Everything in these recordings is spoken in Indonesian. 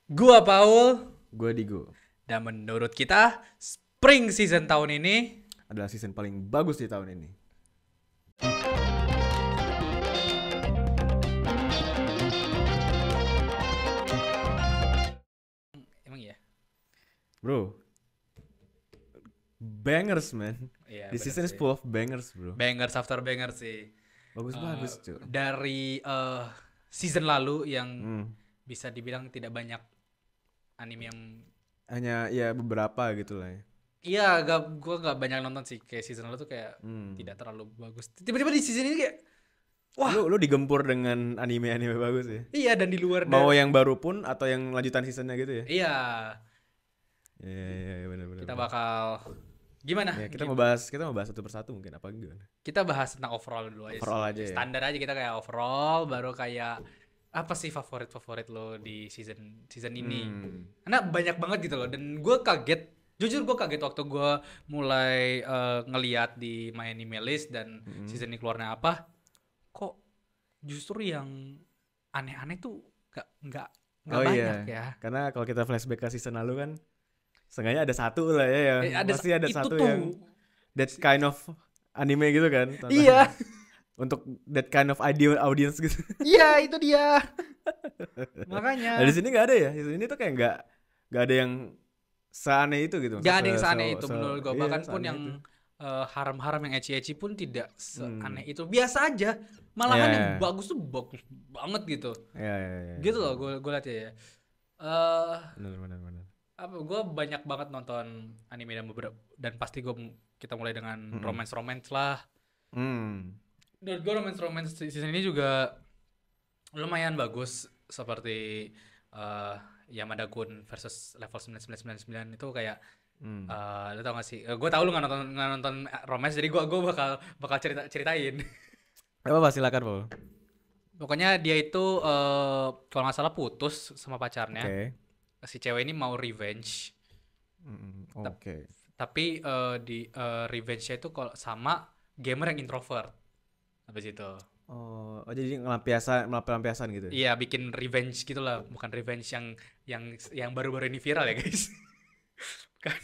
Gua Paul, Gue Digo. dan menurut kita Spring Season tahun ini Adalah season paling bagus di tahun ini. emang ya. Bro, bangers man. Iya This benar season is sih. full of bangers bro. Bangers after bangers sih. Bagus-bagus cuy. Dari season lalu yang Hmm. bisa dibilang tidak banyak anime yang Hanya ya beberapa gitu lah ya. iya, gua gak banyak nonton sih. Kayak season lalu tuh kayak tidak terlalu bagus. Tiba-tiba di season ini kayak wah, Lu digempur dengan anime-anime bagus ya. iya, dan di luar Mau yang baru pun atau yang lanjutan seasonnya gitu ya. iya, Iya benar-benar. kita bakal gimana? Ya, kita mau bahas satu persatu mungkin apa gimana? Kita bahas tentang overall dulu aja Overall sih. aja ya. Standar aja kita kayak overall, baru kayak apa sih favorit lo di season ini. Karena banyak banget gitu loh, dan gue kaget. Jujur gue kaget waktu gue mulai ngeliat di My Anime List dan season ini keluarnya apa. Kok justru yang aneh-aneh tuh nggak Oh banyak iya. ya. Karena kalau kita flashback ke season lalu kan seenggaknya ada satu lah ya yang pasti ada itu satu tuh. yang that kind of anime gitu kan. Iya, Untuk that kind of ideal audience gitu. iya itu dia. Makanya. Nah, di sini nggak ada ya. Di sini tuh kayak nggak ada yang seaneh itu gitu. Gak ada yang seaneh itu menurut gue. Iya, Bahkan pun seaneh yang itu. haram-haram yang ecchi-ecchi pun tidak seaneh itu. Biasa aja. Malahan Iya, yang iya. bagus tuh bagus banget gitu. Iya. Gitu loh gue liat ya. Eh Benar. apa gue banyak banget nonton anime dan beberapa, dan pasti kita mulai dengan romance lah. Hmm. Menurut gue romance season ini juga lumayan bagus, seperti Yamada Kun versus level 9999 itu kayak lu tau gak sih? Gue tau lu nggak nonton romance, jadi gue bakal ceritain. Apa silakan Paul. Pokoknya dia itu kalau nggak salah putus sama pacarnya. Oke. Si cewek ini mau revenge, Oke. tapi di revenge-nya itu kalau sama gamer yang introvert. Habis itu. Oh, jadi pelampiasan gitu. Iya, bikin revenge gitu lah, bukan revenge yang baru-baru ini viral ya guys. Bukan.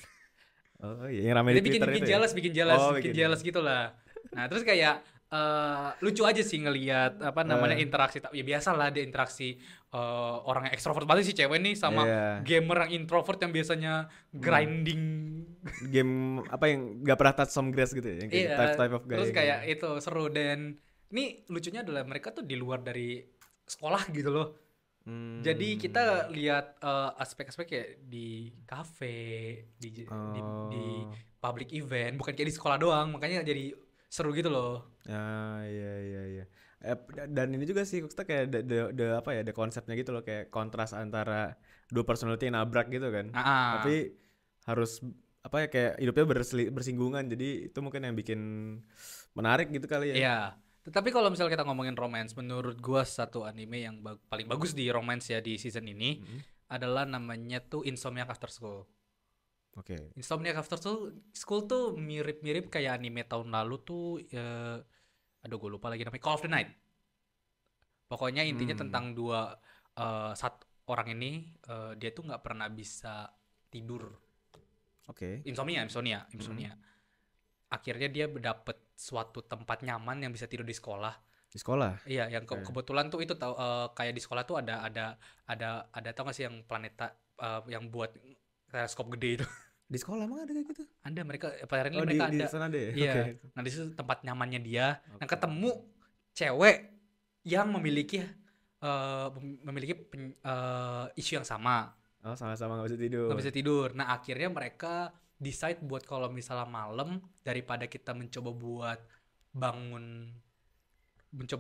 Oh iya, yang ramai Jadi di Twitter itu ya. Oh, bikin bikin jealous gitu lah. Nah, terus kayak lucu aja sih ngelihat apa namanya interaksi. Ya biasa lah, dia interaksi orang yang ekstrovert banget sih cewek nih sama Iya. gamer yang introvert yang biasanya grinding. Game apa yang gak pernah touch some grass gitu ya, yang kayak Iya, type of guy. terus kayak itu seru, dan ini lucunya adalah mereka tuh di luar dari sekolah gitu loh. Jadi kita lihat aspek-aspek kayak di kafe, di public event, bukan kayak di sekolah doang, makanya jadi seru gitu loh. Iya. Dan ini juga sih kita kayak apa ya, ada konsepnya gitu loh, kayak kontras antara dua personality yang nabrak gitu kan. Ah, Tapi harus apa ya, kayak hidupnya bersinggungan, jadi itu mungkin yang bikin menarik gitu kali ya. iya. Tetapi kalau misalnya kita ngomongin romance, menurut gua satu anime yang paling bagus di romance ya di season ini adalah namanya tuh Insomniac After School. Oke. Insomniac After School tuh mirip-mirip kayak anime tahun lalu tuh, aduh gue lupa lagi namanya, Call of the Night. Pokoknya intinya tentang satu orang ini, dia tuh nggak pernah bisa tidur. Oke. Insomnia. Akhirnya dia dapet suatu tempat nyaman yang bisa tidur di sekolah. Di sekolah. Iya, yang kebetulan tuh itu tahu, kayak di sekolah tuh ada tau gak sih yang planeta yang buat teleskop gede itu. Di sekolah emang ada kayak gitu? Ada, mereka apparently Oh, mereka di ada. sana ada ya? Iya. Oke. Nah, di situ tempat nyamannya dia. Nah, ketemu cewek yang memiliki isu yang sama, Oh, sama-sama gak bisa tidur. nggak bisa tidur. Nah, akhirnya mereka decide buat kalau misalnya malam, daripada kita mencoba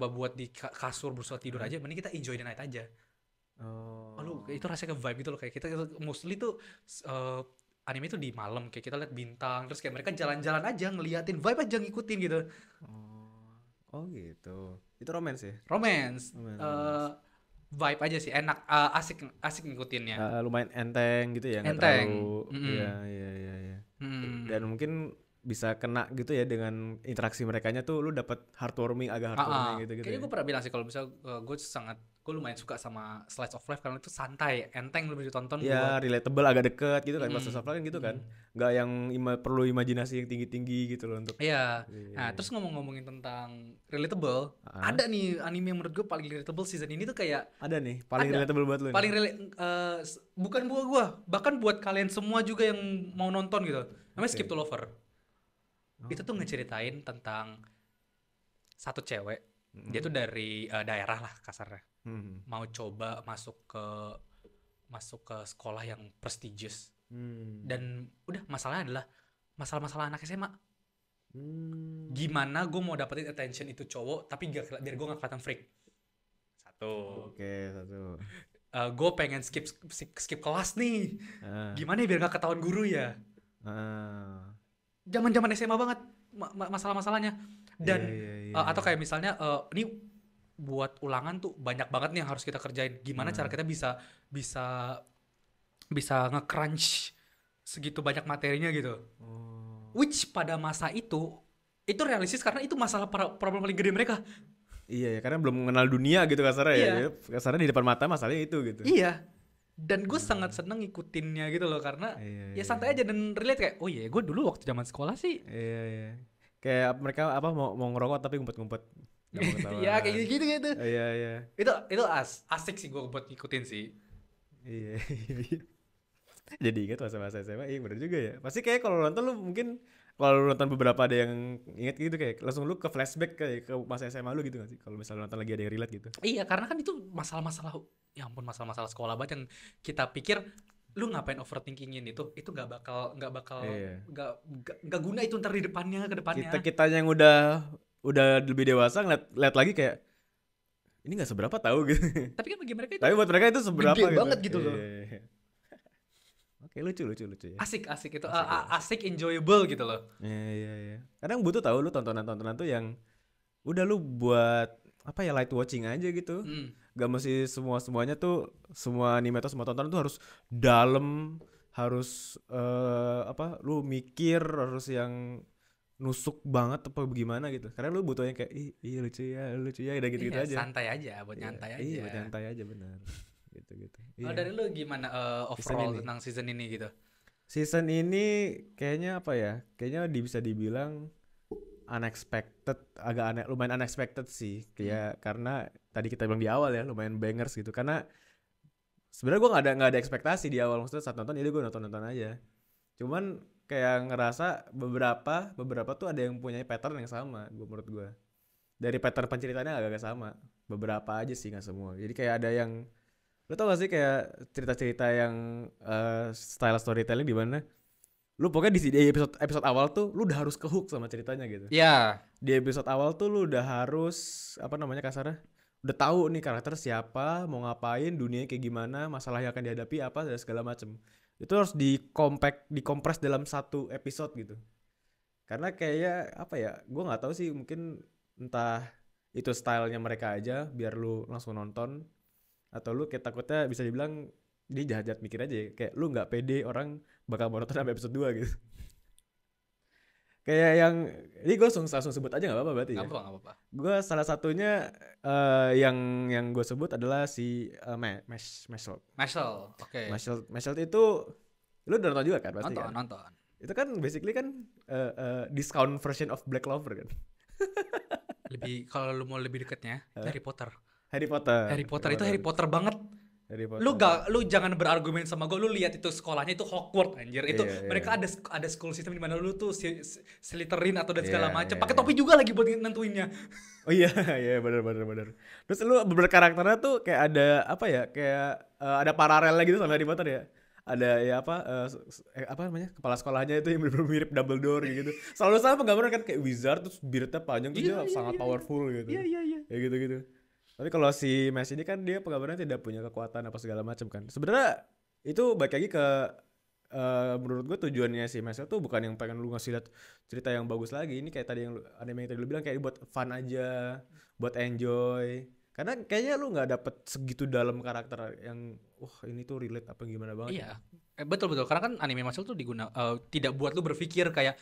buat di kasur berusaha tidur aja, mending kita enjoy the night aja. Oh. Itu rasanya ke vibe gitu loh, kayak kita mostly tuh anime itu di malam, kayak kita lihat bintang, terus kayak mereka jalan-jalan aja ngeliatin vibe aja, ngikutin gitu. Oh gitu. Itu romance ya? Romance, Romance. vibe aja sih, enak, asik ngikutinnya. Lumayan enteng gitu ya, nggak Enteng. terlalu. Iya. Dan mungkin bisa kena gitu ya dengan interaksi merekanya tuh, lu dapat agak heartwarming Kayaknya gitu gue ya. pernah bilang sih kalau misalnya gue sangat gue lumayan suka sama slice of life karena itu santai, enteng, lebih ditonton Ya, buat relatable, agak deket gitu kan. Pas mm, slice of life kan gitu kan. mm. Nggak yang perlu imajinasi yang tinggi-tinggi gitu loh untuk. Iya. Nah, Iya. terus ngomongin tentang relatable, Ah, ada nih anime yang menurut gue paling relatable season ini tuh kayak ada nih, paling ada relatable buat lu nih. paling bukan buat gua, bahkan buat kalian semua juga yang mau nonton gitu. Namanya Oke. Skip to Lover. Oh. Itu tuh ngeceritain tentang satu cewek, dia Mm-mm. tuh dari daerah lah kasarnya. Hmm. Mau coba masuk ke sekolah yang prestigious. Hmm. Dan udah masalahnya adalah masalah-masalah anak SMA. Hmm. Gimana gue mau dapetin attention itu cowok tapi biar gue gak kelihatan freak. Satu. Oke, satu. Gue pengen skip kelas nih. Ah. Gimana ya biar gak ketahuan guru ya? Ah. Zaman SMA banget masalah-masalahnya. Dan Iya, iya, atau iya. kayak misalnya ini buat ulangan tuh banyak banget nih yang harus kita kerjain. Gimana cara kita bisa nge-crunch segitu banyak materinya gitu. Oh. Which pada masa itu realistis karena itu masalah problem paling gede mereka. Iya ya, karena belum mengenal dunia gitu kasarnya ya. Iya. Jadi kasarnya di depan mata masalahnya itu gitu. Iya. Dan gue sangat seneng ngikutinnya gitu loh karena Iya, ya iya, santai aja dan relate kayak oh iya gue dulu waktu zaman sekolah sih. Iya, iya. Kayak mereka mau ngerokok tapi ngumpet-ngumpet. Nggak mau ketahuan. Ya kayak gitu gitu. Iya, iya. Itu asik sih gue buat ngikutin sih. Iya, iya, iya. Jadi ingat masa-masa SMA, iya bener juga ya. Pasti kayak kalau nonton lu mungkin kalau lu nonton beberapa ada yang inget gitu kayak langsung lu ke flashback kayak ke masa SMA lu gitu gak sih? Kalau misalnya nonton lagi ada yang relate gitu. Iya karena kan itu masalah-masalah ya ampun masalah-masalah sekolah banget yang kita pikir lu ngapain overthinkingin itu nggak bakal Iya. nggak guna itu ntar di depannya ke depannya. Kita yang udah lebih dewasa ngeliat lagi kayak ini nggak seberapa tahu gitu. Tapi kan bagi mereka itu Tapi buat mereka itu seberapa gede gitu. banget gitu loh. Iya, iya. Oke, lucu ya. Asik itu Asik ya. asik enjoyable gitu loh. Iya, iya, iya. Kadang butuh tahu lu tontonan-tontonan tuh yang udah lu buat apa ya light watching aja gitu. Gak mesti semuanya tuh semua anime atau semua tontonan tuh harus dalam, harus apa lu mikir harus yang nusuk banget apa bagaimana gitu. Karena lu butuh yang kayak iya lucu ya udah gitu-gitu Iya, aja. santai aja buat nyantai aja. Iya, buat nyantai aja benar. Gitu-gitu. Kalau Iya. dari lu gimana Season overall ini. tentang season ini gitu? Season ini kayaknya apa ya? Kayaknya bisa dibilang unexpected, agak lumayan unexpected sih. Kayak karena tadi kita bilang di awal ya, lumayan bangers gitu. Karena sebenarnya gue nggak ada ekspektasi di awal, maksudnya saat nonton jadi gue nonton aja. Cuman kayak ngerasa beberapa tuh ada yang punya pattern yang sama, menurut gue. Dari pattern penceritanya agak sama. Beberapa aja sih, nggak semua. Jadi kayak ada yang lu tau gak sih kayak cerita-cerita yang style storytelling di mana lu pokoknya di episode awal tuh lu udah harus kehook sama ceritanya gitu. Ya. Di episode awal tuh lu udah harus apa namanya kasarnya udah tahu nih karakter siapa, mau ngapain, dunia kayak gimana, masalah yang akan dihadapi apa dan segala macem. Itu harus dikompres dalam satu episode gitu. Karena kayak apa ya, gue nggak tahu sih, mungkin entah itu stylenya mereka aja biar lu langsung nonton, atau lu kayak takutnya bisa dibilang dia jahat-jahat mikir aja ya. Kayak lu gak pede orang bakal mau nonton sampai episode 2 gitu. Kayak yang ini gue langsung sebut aja gak apa-apa berarti ya. Gak apa-apa. Gue salah satunya yang gue sebut adalah si Mashle. Oke. Mashle itu lu udah nonton juga kan pasti kan? Nonton. Itu kan basically kan discount version of Black Clover kan. Lebih kalau lu mau lebih dekatnya Harry Potter. Harry Potter Itu Harry Potter banget. Harry Potter. Lu jangan berargumen sama gue, lu lihat itu sekolahnya itu Hogwarts anjir. Itu Iya, mereka ada school system di mana lu tuh Slytherin atau dan segala Iya, macam. iya, Pakai iya. topi juga lagi buat nentuinnya. Oh iya, iya benar. Terus lu beberapa karakternya tuh kayak ada apa ya? Kayak ada paralelnya gitu sama Harry Potter ya. Ada ya apa namanya? Kepala sekolahnya itu yang bener-bener mirip Dumbledore gitu. Selalu sama penggambaran kan kayak wizard terus beardnya panjang terus dia sangat powerful gitu. Iya. Ya gitu-gitu. Tapi kalau si Mes ini kan dia penggambarannya tidak punya kekuatan apa segala macam kan. Sebenarnya itu balik lagi ke menurut gue tujuannya si Mes itu bukan yang pengen lu ngasih lihat cerita yang bagus lagi. Ini kayak tadi yang anime yang tadi lu bilang kayak buat fun aja, buat enjoy. Karena kayaknya lu nggak dapet segitu dalam karakter yang ini tuh relate apa gimana banget. Iya. Betul. Karena kan anime Mashle tuh tidak buat lu berpikir kayak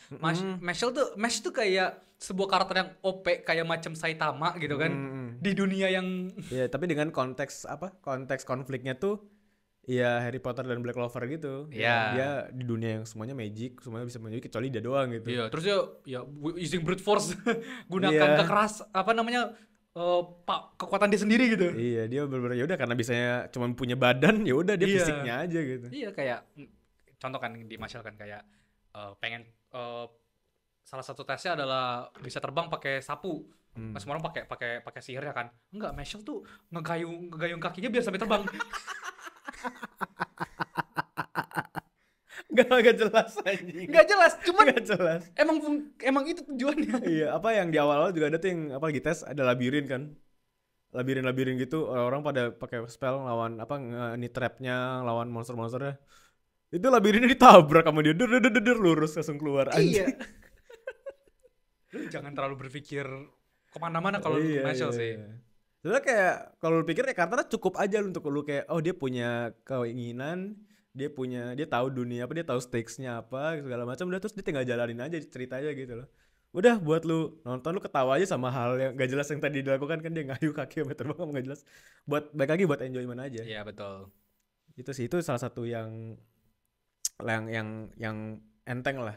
Mashle tuh kayak sebuah karakter yang OP kayak macam Saitama gitu kan. di dunia yang Iya, tapi dengan konteks konfliknya tuh ya Harry Potter dan Black Clover gitu. Dia di dunia yang semuanya magic, semuanya bisa magic kecuali dia doang gitu. Iya, terus ya using brute force gunakan Iya. kekuatan dia sendiri gitu. Iya, dia bener-bener ya udah karena bisanya cuma punya badan, ya udah dia Iya. fisiknya aja gitu. Iya, kayak contoh kan di Marshall kan kayak pengen salah satu tesnya adalah bisa terbang pakai sapu. Nah, semua orang pakai sihirnya kan. Enggak, Marshall tuh ngegayung kakinya biar sampai terbang. Gak jelas anjing. Nggak jelas, cuman Gak jelas. emang itu tujuannya. Iya, apa yang di awal-awal juga ada tuh yang apa lagi tes ada labirin kan. Labirin gitu orang pada pakai spell lawan apa ini trapnya lawan monster-monsternya. Itu labirinnya ditabrak sama dia. Der lurus langsung keluar Iya. anjing. Lu jangan terlalu berpikir kemana-mana kalau lu Marshall sih. Soalnya kayak kalau lu pikir ya karena cukup aja untuk lu kayak oh dia punya keinginan, dia tahu dunia apa, dia tahu stakes-nya apa segala macam, udah terus dia tinggal jalanin aja ceritanya gitu loh. Udah buat lu nonton lu ketawa aja sama hal yang gak jelas yang tadi dilakukan kan, dia ngayu kaki sama terbang sama gak jelas. Buat baik lagi buat enjoyment aja. Iya, betul. Itu sih itu salah satu yang enteng lah.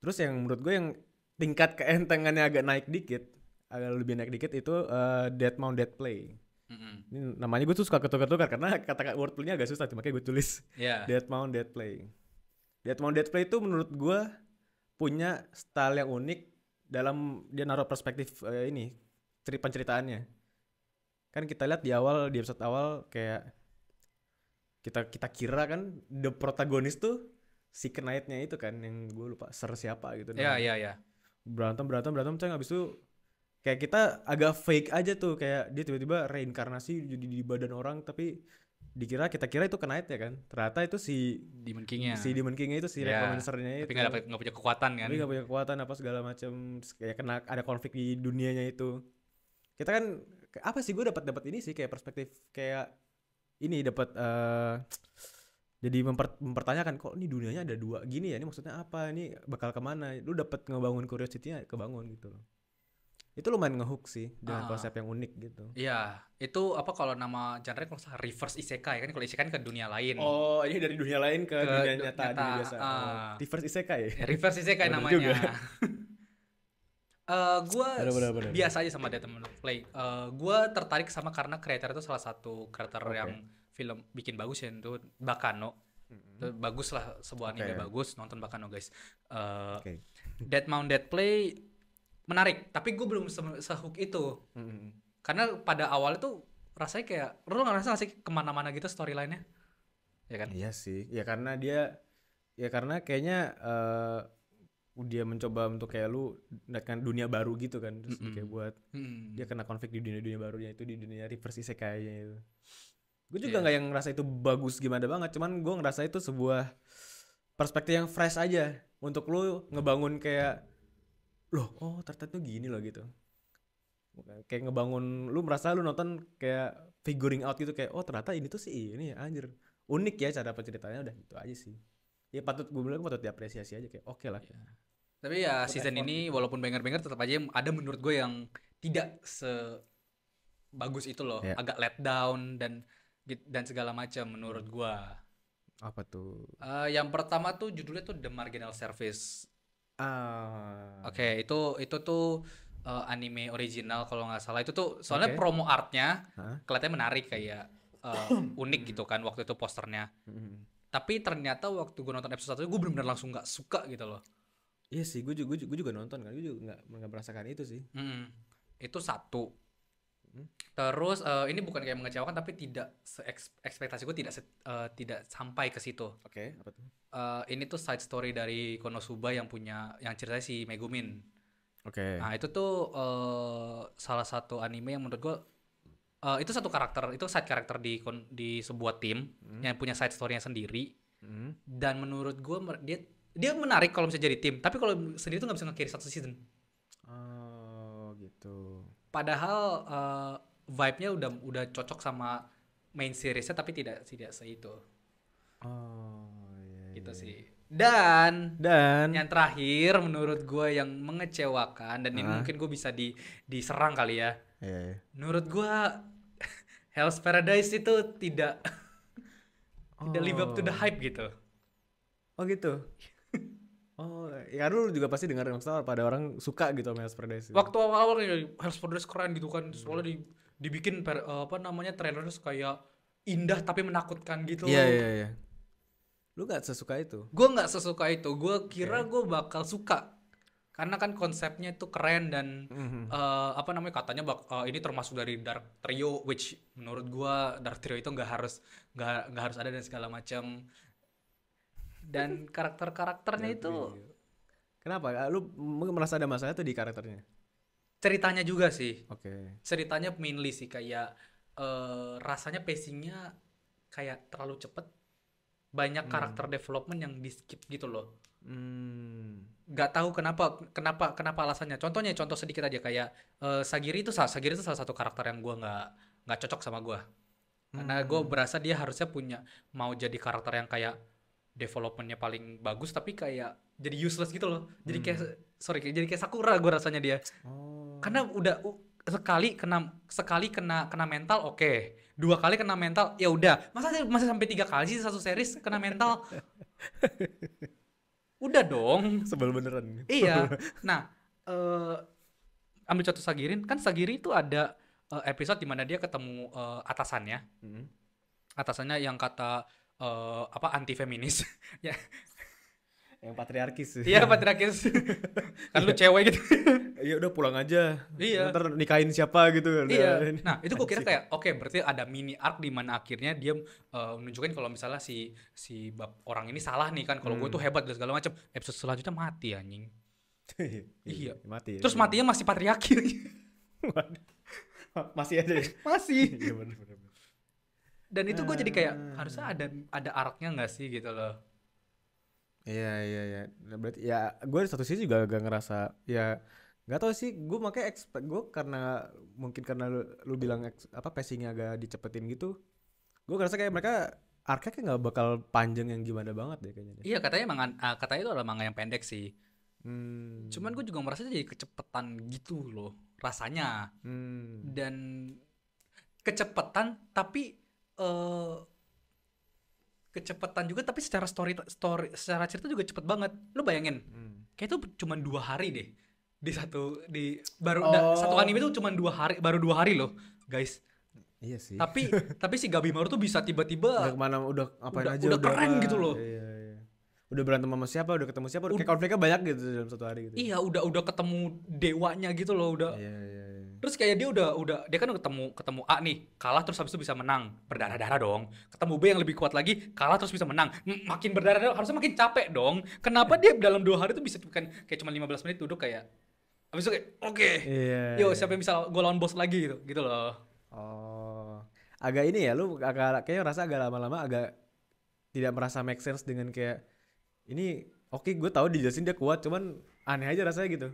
Terus yang menurut gue yang tingkat keentengannya agak naik dikit, agak lebih naik dikit itu Dead Mount Dead Play. Ini namanya gue tuh suka ketukar-tukar karena kata wordplay-nya agak susah, makanya gue tulis Dead Mount Dead Play. Dead Mount Dead Play itu menurut gue punya style yang unik dalam dia naruh perspektif ini penceritaannya. Kan kita lihat di episode awal kayak kita kira kan the protagonis tuh si Knight-nya itu kan yang gue lupa siapa gitu. Iya. Berantem saya habis itu kayak kita agak fake aja tuh, kayak dia tiba-tiba reinkarnasi jadi di badan orang, tapi kita kira itu Knight ya kan, ternyata itu si Demon King-nya itu si Necromancer-nya itu, tapi nggak punya kekuatan kan, tapi nggak punya kekuatan apa segala macam, kayak kena ada konflik di dunianya itu. Kita kan apa sih, gue dapat ini sih kayak perspektif kayak ini dapat jadi mempertanyakan kok ini dunianya ada dua gini ya, ini maksudnya apa, ini bakal kemana, lu dapat ngebangun curiosity-nya kebangun gitu loh. Itu lumayan ngehook sih dengan konsep yang unik gitu. Iya, itu apa kalau nama genre kalau reverse isekai kan, kalau isekai kan ke dunia lain. Oh, ini dari dunia lain ke dunia nyata. Dunia biasa. Reverse isekai. Reverse isekai namanya. Gue biasa aja sama Dead Mount Dead Play. Gue tertarik sama karena kreator itu salah satu kreator yang film bikin bagus ya, itu Bakano. Bagus lah, sebuah anime bagus, nonton Bakano guys. Dead Mount Dead Play menarik, tapi gue belum sehook itu. Karena pada awalnya tuh rasanya kayak, lu ngerasa gak sih kemana-mana gitu storyline-nya? Ya kan? Iya sih, ya karena kayaknya dia mencoba untuk kayak lu dengan dunia baru gitu kan, terus kayak buat dia kena konflik di dunia barunya itu, di dunia reverse isekai-nya itu. Gue juga nggak yang ngerasa itu bagus gimana banget, cuman gue ngerasa itu sebuah perspektif yang fresh aja untuk lu ngebangun kayak loh, oh ternyata tuh gini loh gitu. Kayak ngebangun, lu merasa lu nonton kayak figuring out gitu, kayak oh ternyata ini tuh sih ini anjir unik ya cara penceritanya, udah gitu aja sih. Ya patut diapresiasi aja, kayak oke lah. Tapi ya season ini walaupun banger-banger tetap aja ada menurut gue yang tidak sebagus itu loh, agak let down dan segala macam menurut gue. Apa tuh? Yang pertama tuh judulnya tuh The Marginal Service. Oke, itu tuh anime original kalau nggak salah. Itu tuh soalnya promo artnya kelihatannya menarik, kayak unik gitu kan waktu itu posternya. Tapi ternyata waktu gue nonton episode 1 gue benar-benar langsung nggak suka gitu loh. Iya sih, gue juga nonton kan, gue juga nggak merasakan itu sih. Itu satu. Terus ini bukan kayak mengecewakan, tapi tidak ekspektasi gue tidak sampai ke situ. Oke, apa tuh? Ini tuh side story dari Konosuba yang ceritanya si Megumin. Nah itu tuh salah satu anime yang menurut gue itu satu karakter, itu side karakter di sebuah tim yang punya side story-nya sendiri. Dan menurut gue dia menarik kalau bisa jadi tim, tapi kalau sendiri tuh nggak bisa nge-carry satu season. Oh gitu. Padahal vibe-nya udah cocok sama main series-nya, tapi tidak seitu. Oh iya. Gitu sih. Dan yang terakhir menurut gue yang mengecewakan, dan ini mungkin gue bisa diserang kali ya. Iya. Menurut gue Hell's Paradise itu tidak tidak live up to the Oh. hype gitu. Oh gitu. Oh, ya lu juga pasti dengar maksudnya pada orang suka gitu sama Hell's Paradise. Waktu awal-awal ya Hell's Paradise keren gitu kan, soalnya dibikin apa namanya trailernya kayak indah tapi menakutkan gitu. Iya, iya, iya. Lu gak sesuka itu? Gue nggak sesuka itu. Gue kira Oke. gue bakal suka karena kan konsepnya itu keren dan Mhm. apa namanya katanya ini termasuk dari Dark Trio, which menurut gue Dark Trio itu nggak harus ada dan segala macam, dan karakternya Dark itu Trio. Kenapa? Lu merasa ada masalah tuh di karakternya? ceritanya juga sih. Oke. Ceritanya mainly sih kayak rasanya pacingnya kayak terlalu cepet, banyak karakter development yang di skip gitu loh. Hmm. Nggak tahu kenapa alasannya. Contoh sedikit aja kayak Sagiri itu salah satu karakter yang gue nggak cocok sama gue, karena gue berasa dia harusnya mau jadi karakter yang kayak developmentnya paling bagus tapi kayak jadi useless gitu loh. Jadi jadi kayak Sakura gue rasanya dia, Oh. karena udah sekali kena mental, oke. Dua kali kena mental ya udah, masa sampai 3 kali sih satu series kena mental. Udah dong. Sebel beneran. Iya. Nah, eh ambil contoh Sagirin, kan Sagiri itu ada episode di mana dia ketemu atasannya. Mhm. Atasannya yang kata apa anti feminis. Ya, Yang patriarkis sih. iya patriarkis. Kan lu cewek gitu. Iya udah pulang aja. Iya. Ntar nikahin siapa gitu. Iya. Udah. Nah, itu gue kira kayak oke, berarti ada mini arc di mana akhirnya dia menunjukkan kalau misalnya si orang ini salah nih kan, kalau gue tuh hebat dan segala macam. Episode selanjutnya mati anjing. Iya. Mati ya. Terus matinya masih patriarki. Waduh. Masih aja ya. Masih. Iya bener. Dan itu gue jadi kayak harusnya ada arc-nya nggak sih gitu loh. Iya. Nah, berarti ya gue di satu sisi juga agak ngerasa ya nggak tahu sih gue makanya expect gue karena mungkin karena lu bilang apa pacingnya agak dicepetin gitu gue ngerasa kayak mereka arc-nya kayak nggak bakal panjang yang gimana banget deh kayaknya deh. Iya, katanya itu adalah manga yang pendek sih. Hmm. Cuman gue juga merasa jadi kecepetan gitu loh rasanya. Hmm. Dan kecepetan tapi eh kecepatan juga, tapi secara cerita juga cepet banget. Lu bayangin, kayak itu cuma 2 hari deh satu Oh. anime itu cuma 2 hari, baru 2 hari loh guys. Iya sih. Tapi si Gabimaru tuh bisa Udah tiba-tiba kemana udah ngapain aja udah keren apa. gitu loh. Iya. Udah berantem sama siapa udah ketemu siapa kayak konfliknya banyak gitu dalam satu hari gitu. Iya, udah ketemu dewanya gitu loh, udah. Iya. Terus kayak dia dia kan udah ketemu A nih, kalah terus habis itu bisa menang, berdarah-darah dong. Ketemu B yang lebih kuat lagi, kalah terus bisa menang. Makin berdarah-darah harusnya makin capek dong. Kenapa dia dalam 2 hari tuh bisa bukan kayak cuma 15 menit duduk kayak habis itu kayak oke. Iya. Yuk, siapa yang bisa gue lawan bos lagi gitu. Gitu loh. Oh. Agak ini ya lu agak kayaknya rasa agak lama-lama agak tidak merasa make sense dengan kayak ini oke gue tahu dijelasin dia kuat cuman aneh aja rasanya gitu.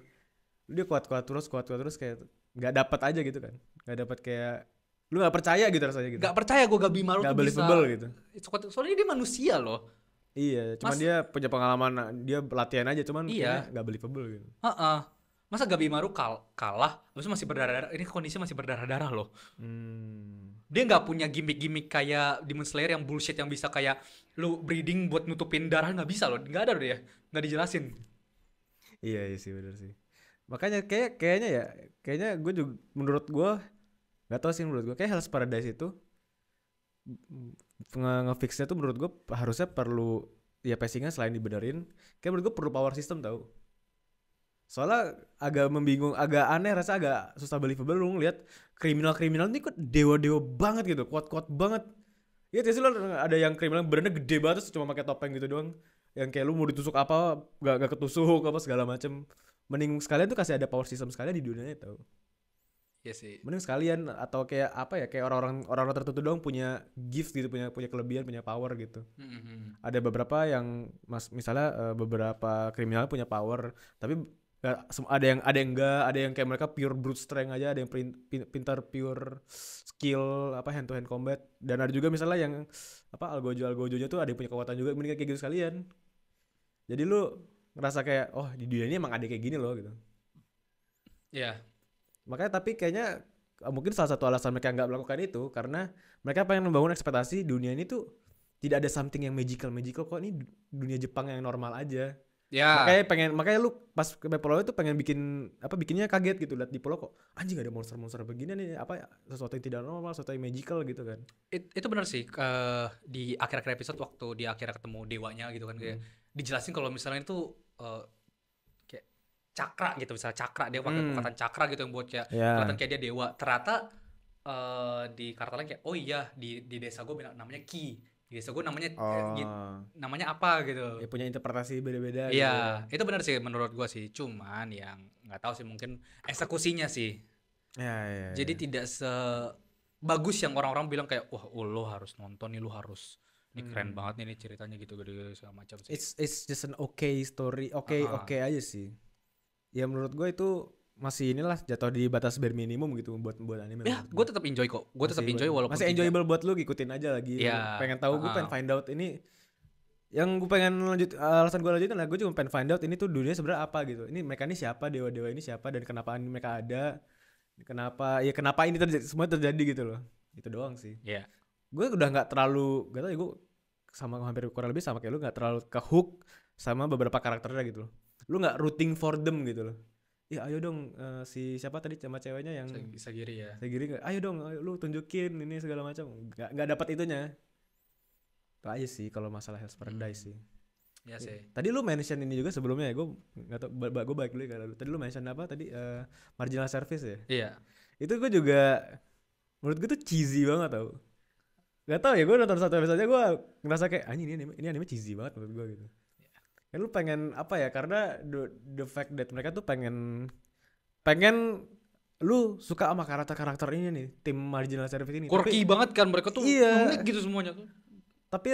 Dia kuat terus kayak nggak dapat aja gitu kan. Nggak dapat kayak lu nggak percaya gitu rasanya gitu. Gak percaya gue Gabimaru Nggak tuh bisa. believable gitu. Soalnya dia manusia loh. Iya, cuman Mas, dia punya pengalaman dia latihan aja cuman iya. kayaknya nggak believable gitu. Heeh. Masa Gabimaru kalah, habis itu masih berdarah-darah. Ini kondisi masih berdarah-darah loh. Dia nggak punya gimmick-gimmick kayak Demon Slayer yang bullshit yang bisa kayak lu breeding buat nutupin darah, nggak bisa loh, nggak ada loh dia, nggak dijelasin. Iya sih benar sih. Makanya kayaknya gue juga menurut gue nggak tahu sih menurut gue kayak Hell's Paradise itu ngefixnya tuh menurut gue harusnya perlu ya pacingnya selain dibenerin kayak menurut gue perlu power system tau. Soalnya agak membingung, agak aneh rasa agak susah believable lu ngeliat kriminal ini kok dewa banget gitu, kuat banget. Iya sih lu ada yang kriminal benernya gede banget terus cuma pakai topeng gitu doang. Yang kayak lu mau ditusuk apa gak ketusuk apa segala macem. Mending sekalian tuh kasih ada power system sekalian di dunianya tau. Iya sih. Mending sekalian atau kayak apa ya kayak orang-orang tertentu doang punya gift gitu, punya kelebihan, punya power gitu. Ada beberapa yang misalnya beberapa kriminal punya power tapi ada yang enggak, ada yang kayak mereka pure brute strength aja, ada yang pintar pure skill apa hand to hand combat, dan ada juga misalnya yang apa algojo tuh ada yang punya kekuatan juga, mending kayak gitu sekalian. Jadi lu ngerasa kayak oh di dunia ini emang ada kayak gini loh gitu. Iya. Makanya tapi kayaknya mungkin salah satu alasan mereka nggak melakukan itu karena mereka pengen membangun ekspektasi dunia ini tuh tidak ada something yang magical kok, ini dunia Jepang yang normal aja. Ya. Makanya lu pas ke pulau itu pengen bikinnya kaget gitu, lihat di pulau kok anjing ada monster begini nih, apa sesuatu yang tidak normal, sesuatu yang magical gitu kan. Itu benar sih, di akhir-akhir episode waktu di akhirnya ketemu dewanya gitu kan, kayak dijelasin kalau misalnya itu kayak cakra gitu, misalnya cakra dia pakai kekuatan cakra gitu yang buat kayak kelihatan kayak dia dewa. Ternyata di karakter lain kayak oh iya di desa gue namanya Ki, di desa gue namanya namanya apa gitu. Ya punya interpretasi beda-beda gitu Iya, ya. itu benar sih menurut gue sih. Cuman yang nggak tahu sih mungkin eksekusinya sih. Ya. Jadi tidak sebagus yang orang-orang bilang kayak wah lo harus nonton nih, lo harus ini keren banget nih ini ceritanya gitu segala macam sih. It's just an okay story, oke aja sih. Ya menurut gue itu masih inilah jatuh di batas bare minimum gitu buat anime. Ya, gue tetap enjoy kok. Gue tetap enjoy walaupun masih enjoyable buat lu, ngikutin aja lagi. Ya, Pengen tahu, gue pengen find out ini. Yang gue pengen alasan gue lanjutin lah, gue cuma pengen find out ini tuh dunia sebenarnya apa gitu. Ini mereka ini siapa, dewa-dewa ini siapa, dan kenapa mereka ada. Kenapa ini semua terjadi gitu loh. Itu doang sih. Iya. Gue udah nggak terlalu, gak tau ya, gue sama hampir kurang lebih sama kayak lu, nggak terlalu ke hook sama beberapa karakternya gitu loh. Lu nggak rooting for them gitu loh. Ya ayo dong, si siapa tadi sama ceweknya yang Sagiri ya. Sagiri, ayo dong, ayo, lu tunjukin ini segala macam. Nggak dapat itunya. Itu aja sih kalau masalah Hell's Paradise sih. Iya sih. Tadi lu mention ini juga sebelumnya ya, gue nggak tau, gue balik dulu ya. Tadi lu mention apa tadi, marginal service ya? Iya. Itu gue juga, menurut gue tuh cheesy banget tau. Gak tau ya, gue nonton satu episode aja gue ngerasa kayak anjing ini anime cheesy banget menurut gue gitu. Kan lu pengen apa ya, karena the fact that mereka tuh pengen lu suka sama karakter ini nih, tim marginal service ini. Quirky banget kan mereka tuh, unik gitu semuanya tuh. Tapi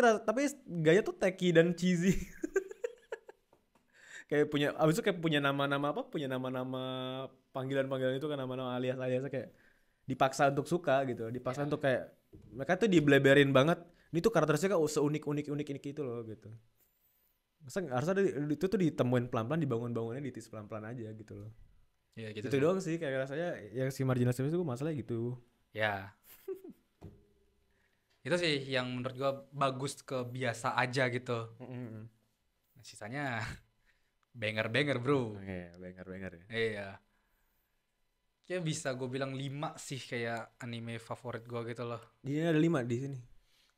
gaya tuh tacky dan cheesy. Abis itu kayak punya nama-nama panggilan-panggilan itu kan, nama-nama alias kayak dipaksa untuk suka gitu, dipaksa untuk kayak mereka tuh dibleberin banget. Ini tuh karakteristiknya seunik itu loh gitu. Harusnya itu tuh ditemuin pelan-pelan, dibangun-bangunnya ditis pelan-pelan aja gitu loh. Ya, gitu itu doang sih kayak rasanya yang si marginal service itu masalahnya gitu. Ya. Itu sih yang menurut gua bagus ke biasa aja gitu. Nah, sisanya banger bro. Banger ya. Iya. Kayak bisa gue bilang 5 sih kayak anime favorit gua gitu loh. Ini ada 5 di sini.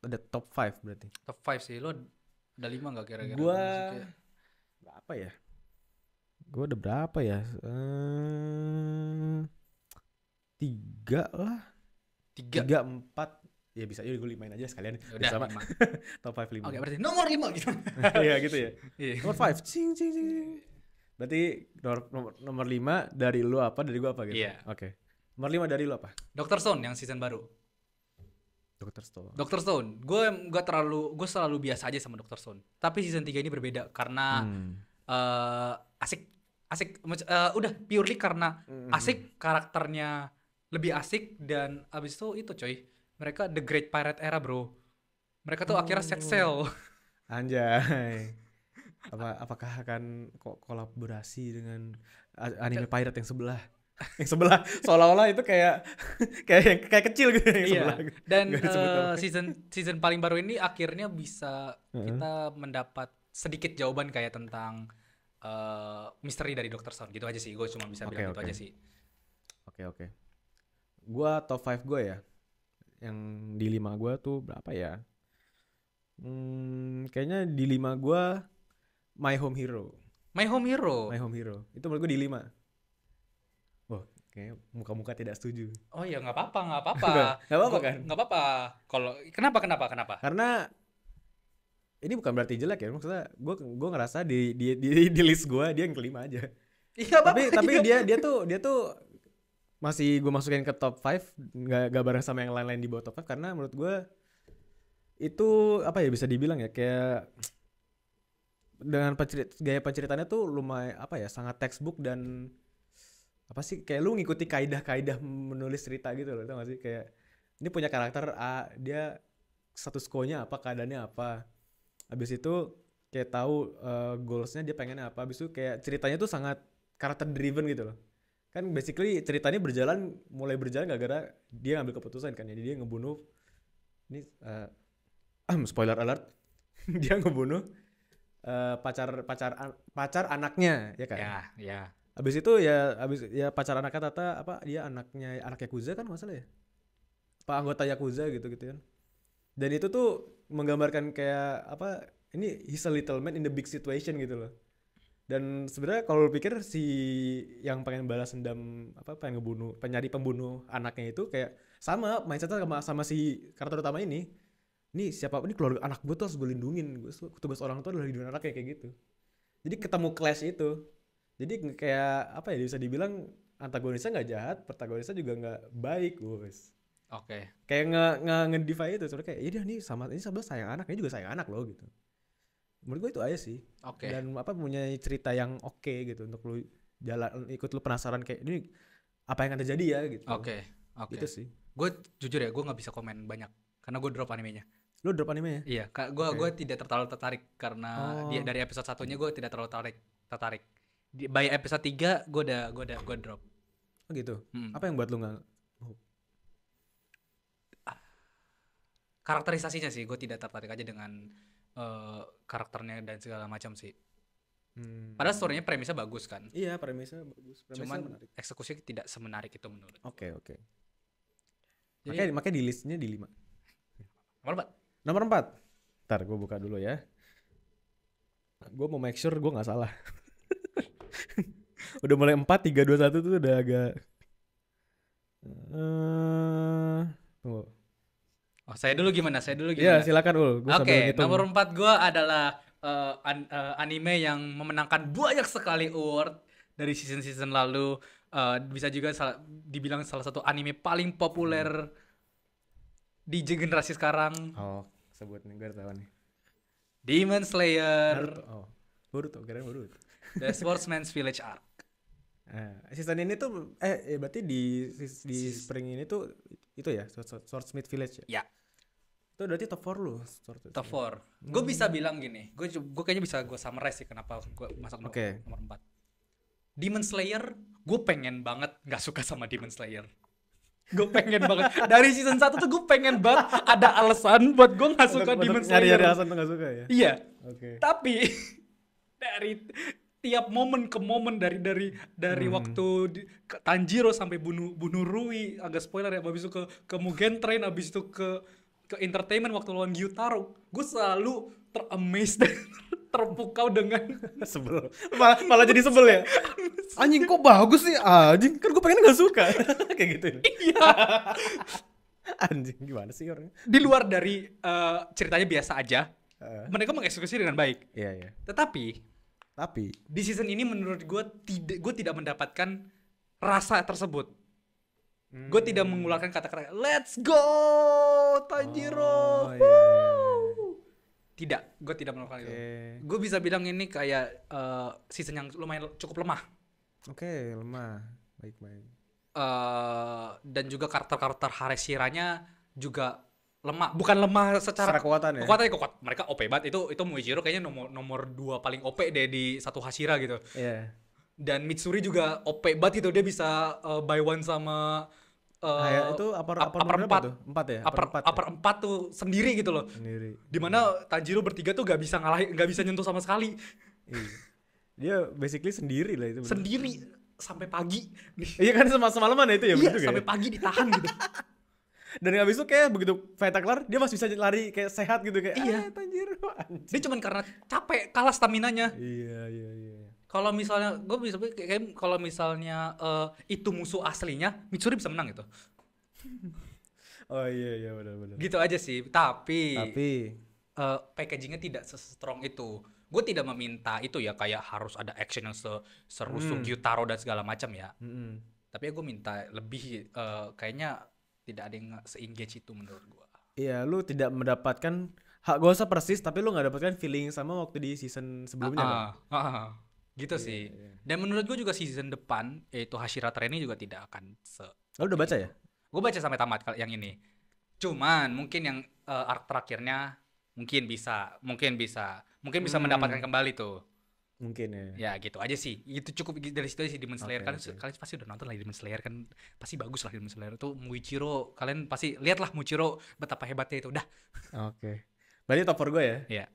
Ada top 5 berarti. Top 5 sih. Lo ada 5 gak kira-kira? Gua berapa ya? Gue udah berapa ya? 3 lah. 3, 4. Ya bisa aja gue 5-in aja sekalian. Udah sama. Top 5 5. Oke, berarti nomor 5 gitu. Iya gitu ya. Nomor 5. Cing. Berarti nomor 5 dari lu apa, dari gua apa gitu? Iya. Oke. Nomor 5 dari lu apa? Dr. Stone yang season baru. Dr. Stone. Gue selalu biasa aja sama Dr. Stone. Tapi season 3 ini berbeda karena asik. Udah purely karena asik, karakternya lebih asik, dan abis itu coy, mereka The Great Pirate Era bro. Mereka tuh akhirnya set sail. Anjay. Apakah akan kolaborasi dengan anime pirate yang sebelah? Yang sebelah seolah-olah itu kayak kecil gitu yang sebelah. Dan season paling baru ini akhirnya bisa kita mendapat sedikit jawaban kayak tentang misteri dari Dr. Stone gitu aja sih. Gue cuma bisa bilang gitu aja sih. Oke. Gua top 5 gue ya. Yang di 5 gue tuh berapa ya? Kayaknya di 5 gue My Home Hero. Itu menurut gue di 5. Wah, kayak muka-muka tidak setuju. Oh ya, nggak apa-apa. Nggak apa-apa kan? Nggak apa-apa. Kalau kenapa? Karena ini bukan berarti jelek ya. Maksudnya gue ngerasa di list gue dia yang kelima aja. Iya, tapi dia tuh masih gue masukin ke top 5, nggak bareng sama yang lain-lain di bawah top 5 karena menurut gue itu apa ya, bisa dibilang ya kayak dengan gaya penceritanya tuh lumayan apa ya, sangat textbook dan apa sih, kayak lu ngikuti kaidah-kaidah menulis cerita gitu loh, tau gak sih, kayak ini punya karakter A, dia status quo-nya apa, keadaannya apa, habis itu kayak tahu goalsnya dia pengennya apa. Habis itu kayak ceritanya tuh sangat karakter driven gitu loh. Kan basically ceritanya mulai berjalan gara-gara dia ngambil keputusan kan. Jadi dia ngebunuh, ini spoiler alert, dia ngebunuh pacar anaknya ya kan. Ya. Habis itu ya pacar anaknya Tata apa dia anak Yakuza kan nggak salah ya. Pak anggota Yakuza gitu kan. Dan itu tuh menggambarkan kayak apa, ini he's a little man in the big situation gitu loh. Dan sebenarnya kalau lu pikir si yang pengen balas dendam apa pengen nyari pembunuh anaknya itu kayak sama mindsetnya sama si karakter utama ini. Ini siapa, ini keluarga anak gue tuh harus gue lindungin. Tugas orang tua adalah lindungin anaknya kayak gitu. Jadi ketemu clash itu. Jadi kayak apa ya, bisa dibilang antagonisnya nggak jahat, protagonisnya juga nggak baik, guys. Oke. Kayak nge-defy itu, soalnya kayak iya nih ini sama sayang anak, ini juga sayang anak loh gitu. Menurut gue itu aja sih. Oke. Dan apa punya cerita yang oke gitu untuk lu ikut lu penasaran kayak ini apa yang akan terjadi ya gitu. Oke. Itu sih. Gue jujur ya, gue nggak bisa komen banyak karena gue drop animenya. Lu drop anime ya? Iya, gue tidak terlalu tertarik karena dari episode 1-nya gue tidak terlalu tertarik. By episode 3 gue drop. Oh gitu. Apa yang buat lu nggak? Karakterisasinya sih gue tidak tertarik aja dengan karakternya dan segala macam sih. Padahal story-nya premisnya bagus kan. Iya, premisnya bagus. Cuman menarik. eksekusinya tidak semenarik itu menurut. Oke. Makanya di listnya di 5. Nomor 4. Ntar gue buka dulu ya. Gue mau make sure gue gak salah. Udah mulai 4, 3, 2, 1 tuh udah agak tunggu. Saya dulu gimana? Iya silakan Ul. Oke, nomor 4 gue adalah anime yang memenangkan banyak sekali award dari season lalu. Bisa juga dibilang salah satu anime paling populer di generasi sekarang. Oh, sebut nih, gue tahu nih. Demon Slayer. Baru tuh. The Swordsman's Village Arc. Season ini tuh berarti di spring ini tuh itu ya Swordsmith Village ya? Ya. Itu berarti top 4 lu. Top 4. Gue bisa bilang gini, gue kayaknya bisa gue summarize sih kenapa gue masuk nomor 4. Demon Slayer, gue pengen banget gak suka sama Demon Slayer. Gue pengen banget dari season 1 tuh gue pengen banget ada alasan buat gue gak suka Demon Slayer. Nyari alasan tuh gak suka ya? Iya. Tapi dari tiap momen ke momen dari waktu Tanjiro sampai bunuh Rui, agak spoiler ya, habis itu ke Mugen Train, habis itu ke entertainment waktu lawan Gyutaro, gue selalu ter-amazed dan terpukau dengan sebel. Malah jadi sebel ya. Anjing kok bagus sih, anjing kan gue pengen gak suka. Kayak gitu. Iya. Anjing gimana sih orangnya? Di luar dari ceritanya biasa aja, mereka mengeksekusi dengan baik. Iya. Tetapi di season ini menurut gue tidak mendapatkan rasa tersebut. Gue tidak mengeluarkan kata-kata let's go Tanjiro. Tidak, gue tidak melakukan itu. Gue bisa bilang ini kayak season yang lumayan cukup lemah. Lemah. Baik. Dan juga karakter Hareshiranya juga lemah. Bukan lemah secara kekuatan ya. Kekuatannya kuat. Mereka OP banget. Itu Muichiro kayaknya nomor 2 paling OP deh di satu Hashira gitu. Iya. Dan Mitsuri juga OP banget itu, dia bisa buy one sama itu upper 4 tuh? 4 ya? Upper 4 tuh sendiri gitu loh. Dimana Tanjiro bertiga tuh gak bisa nyentuh sama sekali. Dia basically sendiri lah itu. Sendiri sampai pagi. Iya kan semalaman ya itu ya? Iya, sampai pagi ditahan gitu. Dan abis itu kayak begitu fight kelar dia masih bisa lari kayak sehat gitu kayak. Iya. Tanjiro. Dia cuman karena capek, kalah staminanya. Iya. Kalau misalnya gue bisa kayak kalau misalnya itu musuh aslinya, Mitsuri bisa menang gitu. Oh iya benar. Gitu aja sih. Tapi packagingnya tidak se-strong itu. Gue tidak meminta itu ya kayak harus ada action yang serusuh Gyutaro dan segala macam ya. Tapi ya gue minta lebih kayaknya tidak ada yang se-engage itu menurut gue. Iya, lu tidak mendapatkan gak usah persis tapi lu gak dapatkan feeling sama waktu di season sebelumnya. Gitu sih. Dan menurut gue juga season depan yaitu Hashira Training juga tidak akan Lu udah baca ya? Gue baca sampai tamat yang ini. Cuman mungkin yang arc terakhirnya Mungkin bisa mendapatkan kembali tuh. Mungkin ya. Ya gitu aja sih. Itu cukup dari situ aja sih Demon Slayer. Oke, Kalian oke. kalian pasti udah nonton lah Demon Slayer kan. Pasti bagus lah Demon Slayer itu. Muichiro, kalian pasti lihatlah Muichiro betapa hebatnya itu. Udah. Oke. Berarti top 4 gue ya. Ya.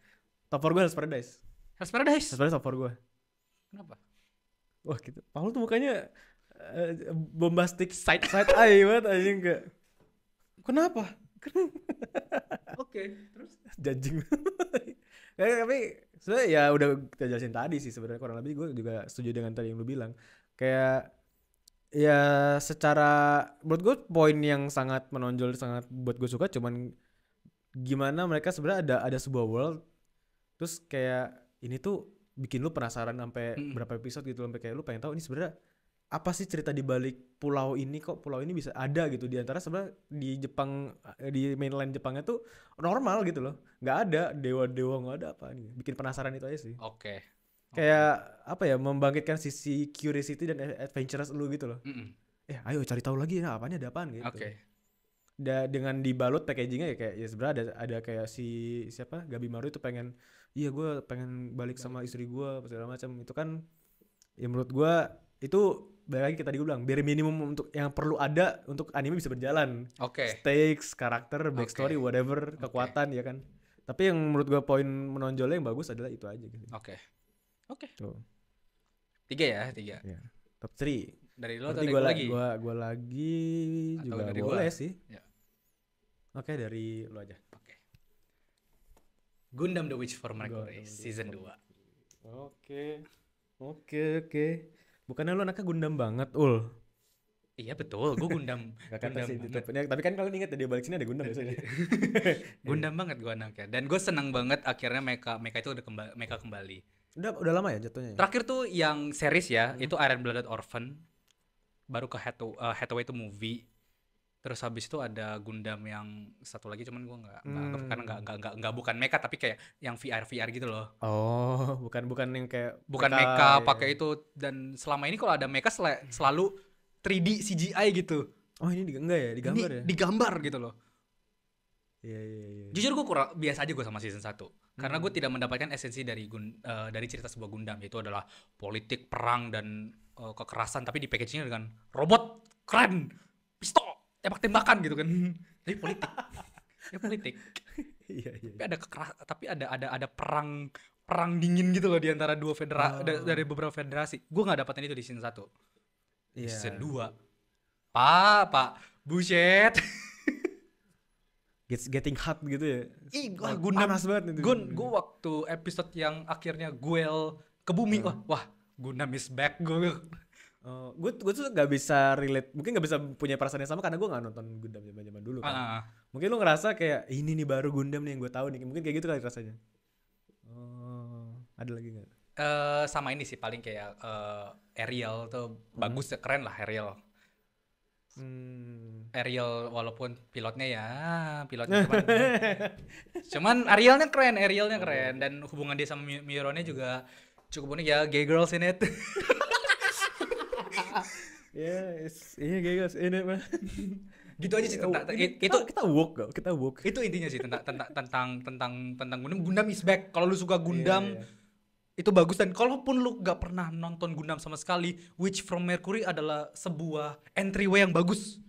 Top 4 gue Hell's Paradise. Hell's Paradise. Hell's Paradise top 4 gue. Kenapa? Wah gitu. Paul tuh mukanya bombastic side eye banget anjing kayak. Kenapa? Oke, terus Judging. Tapi sebenarnya ya udah kita jelasin tadi sih sebenarnya kurang lebih gue juga setuju dengan tadi yang lu bilang. Kayak ya secara menurut gue poin yang sangat menonjol sangat buat gue suka cuman gimana mereka sebenarnya ada sebuah world terus kayak ini tuh bikin lu penasaran sampai berapa episode gitu sampai kayak lu pengen tahu ini sebenarnya apa sih cerita di balik pulau ini, kok pulau ini bisa ada gitu di antara sebenarnya di Jepang di mainland Jepangnya tuh normal gitu loh, nggak ada dewa-dewa, nggak ada apa nih, bikin penasaran itu aja sih. Oke. Kayak apa ya, membangkitkan sisi curiosity dan adventurous lu gitu loh. Ayo cari tahu lagi, nah apanya ada apaan gitu. Oke. Dengan dibalut packagingnya ya kayak ya sebenarnya ada kayak si siapa Gabi Maru itu pengen, iya gue pengen balik sama istri gue segala macam, itu kan ya menurut gue itu balik lagi kita bilang bare minimum untuk yang perlu ada untuk anime bisa berjalan. Oke. Stakes, karakter, backstory, whatever, kekuatan ya kan. Tapi yang menurut gue poin menonjolnya yang bagus adalah itu aja gitu. Oke. Tuh. 3 ya. Ya. Top 3. Dari lo atau Berarti dari gue lagi? Gue lagi Atau juga dari boleh gua? sih. Ya. Oke, dari lo aja. Oke. Gundam The Witch for Mercury Gundam season 2. Oke. Bukannya lo anaknya Gundam banget, Ul? Iya betul, gue Gundam. Gak kata Gundam sih banget. tapi kan kalian ingat ya dia balik sini ada Gundam biasanya. Gundam banget gue anaknya. Dan gue senang banget akhirnya mecha itu udah kembali. Udah lama ya jatuhnya ya? Terakhir tuh yang series ya, itu Iron Blooded Orphan. Baru ke Hathaway itu movie. Terus habis itu ada Gundam yang satu lagi, cuman gue nggak anggap karena nggak bukan mecha tapi kayak yang VR gitu loh. Oh, bukan yang kayak Bukan mecha pakai itu, dan selama ini kalau ada mecha selalu 3D CGI gitu. Oh, ini enggak ya, digambar Ini ya? digambar gitu loh. Iya. Jujur gue kurang biasa aja gue sama season 1. Karena gue tidak mendapatkan esensi dari cerita sebuah Gundam, yaitu adalah politik, perang, dan kekerasan, tapi di packagingnya dengan robot keren, pistol, tembak-tembakan gitu kan. Tapi politik. Ya politik. Iya. Tapi ada perang dingin gitu loh di antara dua dari beberapa federasi. Gue nggak dapatin itu di season 1. Di season 2. Pak, buset. Getting hot gitu ya. Gundam panas banget itu. Gue waktu episode yang akhirnya Guel ke bumi, wah, Gundam is back. Gue tuh gak bisa relate, mungkin gak bisa punya perasaan yang sama karena gue gak nonton Gundam zaman dulu kan. Mungkin lu ngerasa kayak ini nih baru Gundam nih yang gue tahu nih, mungkin kayak gitu kali rasanya. Ada lagi gak? Sama ini sih paling kayak Ariel tuh bagus, keren lah Ariel. Ariel walaupun pilotnya cuman Arielnya keren dan hubungan dia sama Mironnya juga cukup unik ya, gay girls in it. Iya gay girls in it mah. Gitu aja sih tentang itu kita woke. Itu intinya sih tentang Gundam is back. Kalau lu suka Gundam itu bagus, dan kalaupun lu gak pernah nonton Gundam sama sekali, Witch from Mercury adalah sebuah entryway yang bagus.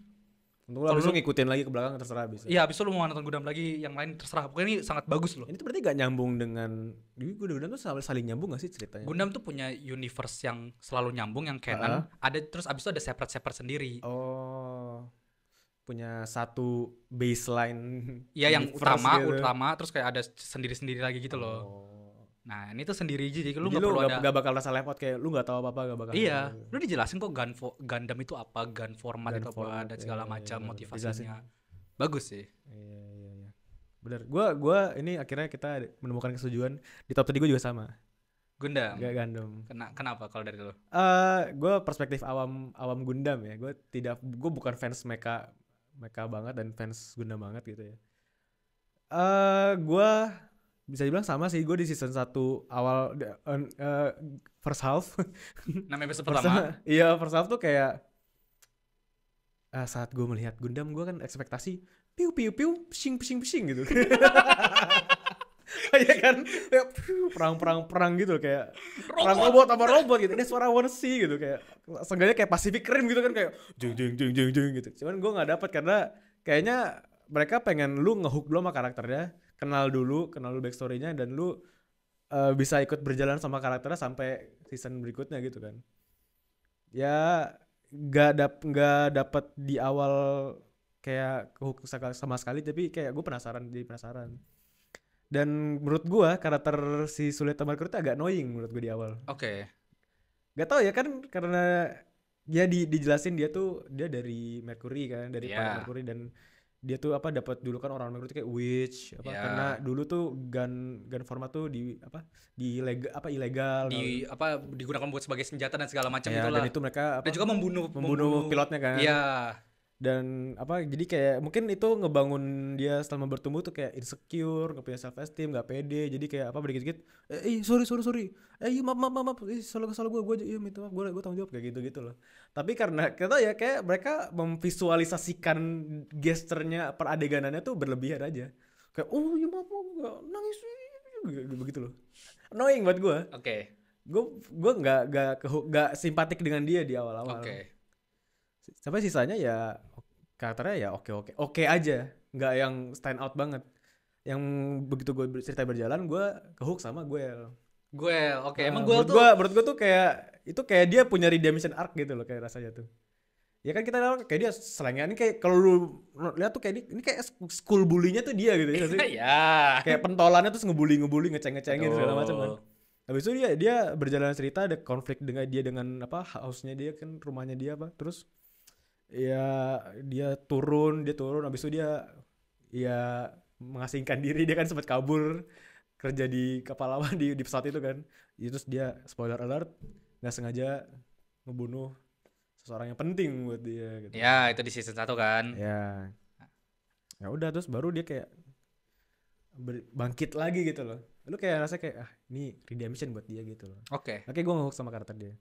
Kalau lu ngikutin lagi ke belakang terserah bisa. Iya, abis itu lu mau nonton Gundam lagi yang lain terserah. Pokoknya ini sangat bagus loh. Ini tuh berarti gak nyambung dengan Gundam tuh saling nyambung gak sih ceritanya? Gundam tuh punya universe yang selalu nyambung, yang canon. Ada terus abis itu ada separate sendiri. Oh. Punya satu baseline. Iya, yang utama terus kayak ada sendiri-sendiri lagi gitu loh. Nah, ini tuh sendiri aja, jadi lu gak perlu ada. Gak bakal rasa lepot kayak lu gak tahu apa-apa, gak bakal. Iya, lu dijelasin kok Gundam itu apa, gun format itu apa, dan segala macam motivasinya. Bagus sih. Iya. Benar. Gua ini akhirnya kita menemukan kesetujuan di top 3 gue juga sama. Gundam. Gak Gundam. Kenapa kalau dari lu? Gue perspektif awam Gundam ya. Gue bukan fans mecha banget dan fans Gundam banget gitu ya. Gue bisa dibilang sama sih, gue di season 1 awal first half. Namanya episode pertama. Iya, first half tuh kayak saat gue melihat Gundam, gue kan ekspektasi piu piu piu, pishing gitu. Kayak kan kayak perang gitu kayak perang robot sama robot gitu. That's what I wanna see gitu kayak seenggaknya kayak Pacific Rim gitu kan kayak jeng gitu. Cuman gue nggak dapat karena kayaknya mereka pengen lu ngehook dulu sama karakternya, kenal dulu backstory-nya dan lu bisa ikut berjalan sama karakternya sampai season berikutnya gitu kan. Ya nggak dapat di awal kayak kehook sama sekali tapi kayak gue penasaran. Dan menurut gua karakter si Sulita Marker itu agak annoying menurut gua di awal. Oke. Gak tau ya kan karena dia dijelasin dia dari Mercury kan, dari planet Iya. Mercury dan dia tuh apa dapat dulu kan orang Mercury itu kayak witch apa Iya. karena dulu tuh gun format tuh ilegal Digunakan buat sebagai senjata dan segala macam ya, itulah. dan itu mereka Dan juga membunuh pilotnya kan. Iya. Dan jadi kayak mungkin itu ngebangun dia selama bertumbuh tuh kayak insecure, nggak punya self esteem, nggak pede, jadi kayak dikit-dikit sorry maaf salah gue iya minta maaf gue tanggung jawab kayak gitu loh. Tapi karena kita ya kayak mereka memvisualisasikan gesturnya per adeganannya tuh berlebihan aja kayak oh ya maaf nggak nangis begitu loh, annoying buat gue. Oke. Gue nggak simpatik dengan dia di awal-awal. Oke. Sampai sisanya ya karakternya ya oke aja, nggak yang stand out banget. Yang begitu gue cerita berjalan gue kehook sama Guel. Oke. Emang Guel tuh menurut gue tuh kayak dia punya redemption arc gitu loh kayak rasanya tuh. Ya kan kita lihat kayak dia selengnya ini kayak kalau lu lihat tuh kayak ini kayak school bully-nya tuh dia gitu ya sih. ya. Kayak pentolannya tuh ngecengin segala macam kan. Habis itu dia berjalan cerita ada konflik dengan apa house-nya dia kan, rumahnya dia apa. Terus ya dia turun habis itu dia ya mengasingkan diri, dia kan sempat kabur kerja di kapal lawan di pesawat itu kan. Terus dia spoiler alert nggak sengaja ngebunuh seseorang yang penting buat dia gitu. Ya, itu di season 1 kan. Ya udah terus baru dia kayak bangkit lagi gitu loh. Lu kayak rasa kayak ini redemption buat dia gitu loh. Oke. Gue ngehook sama karakter dia.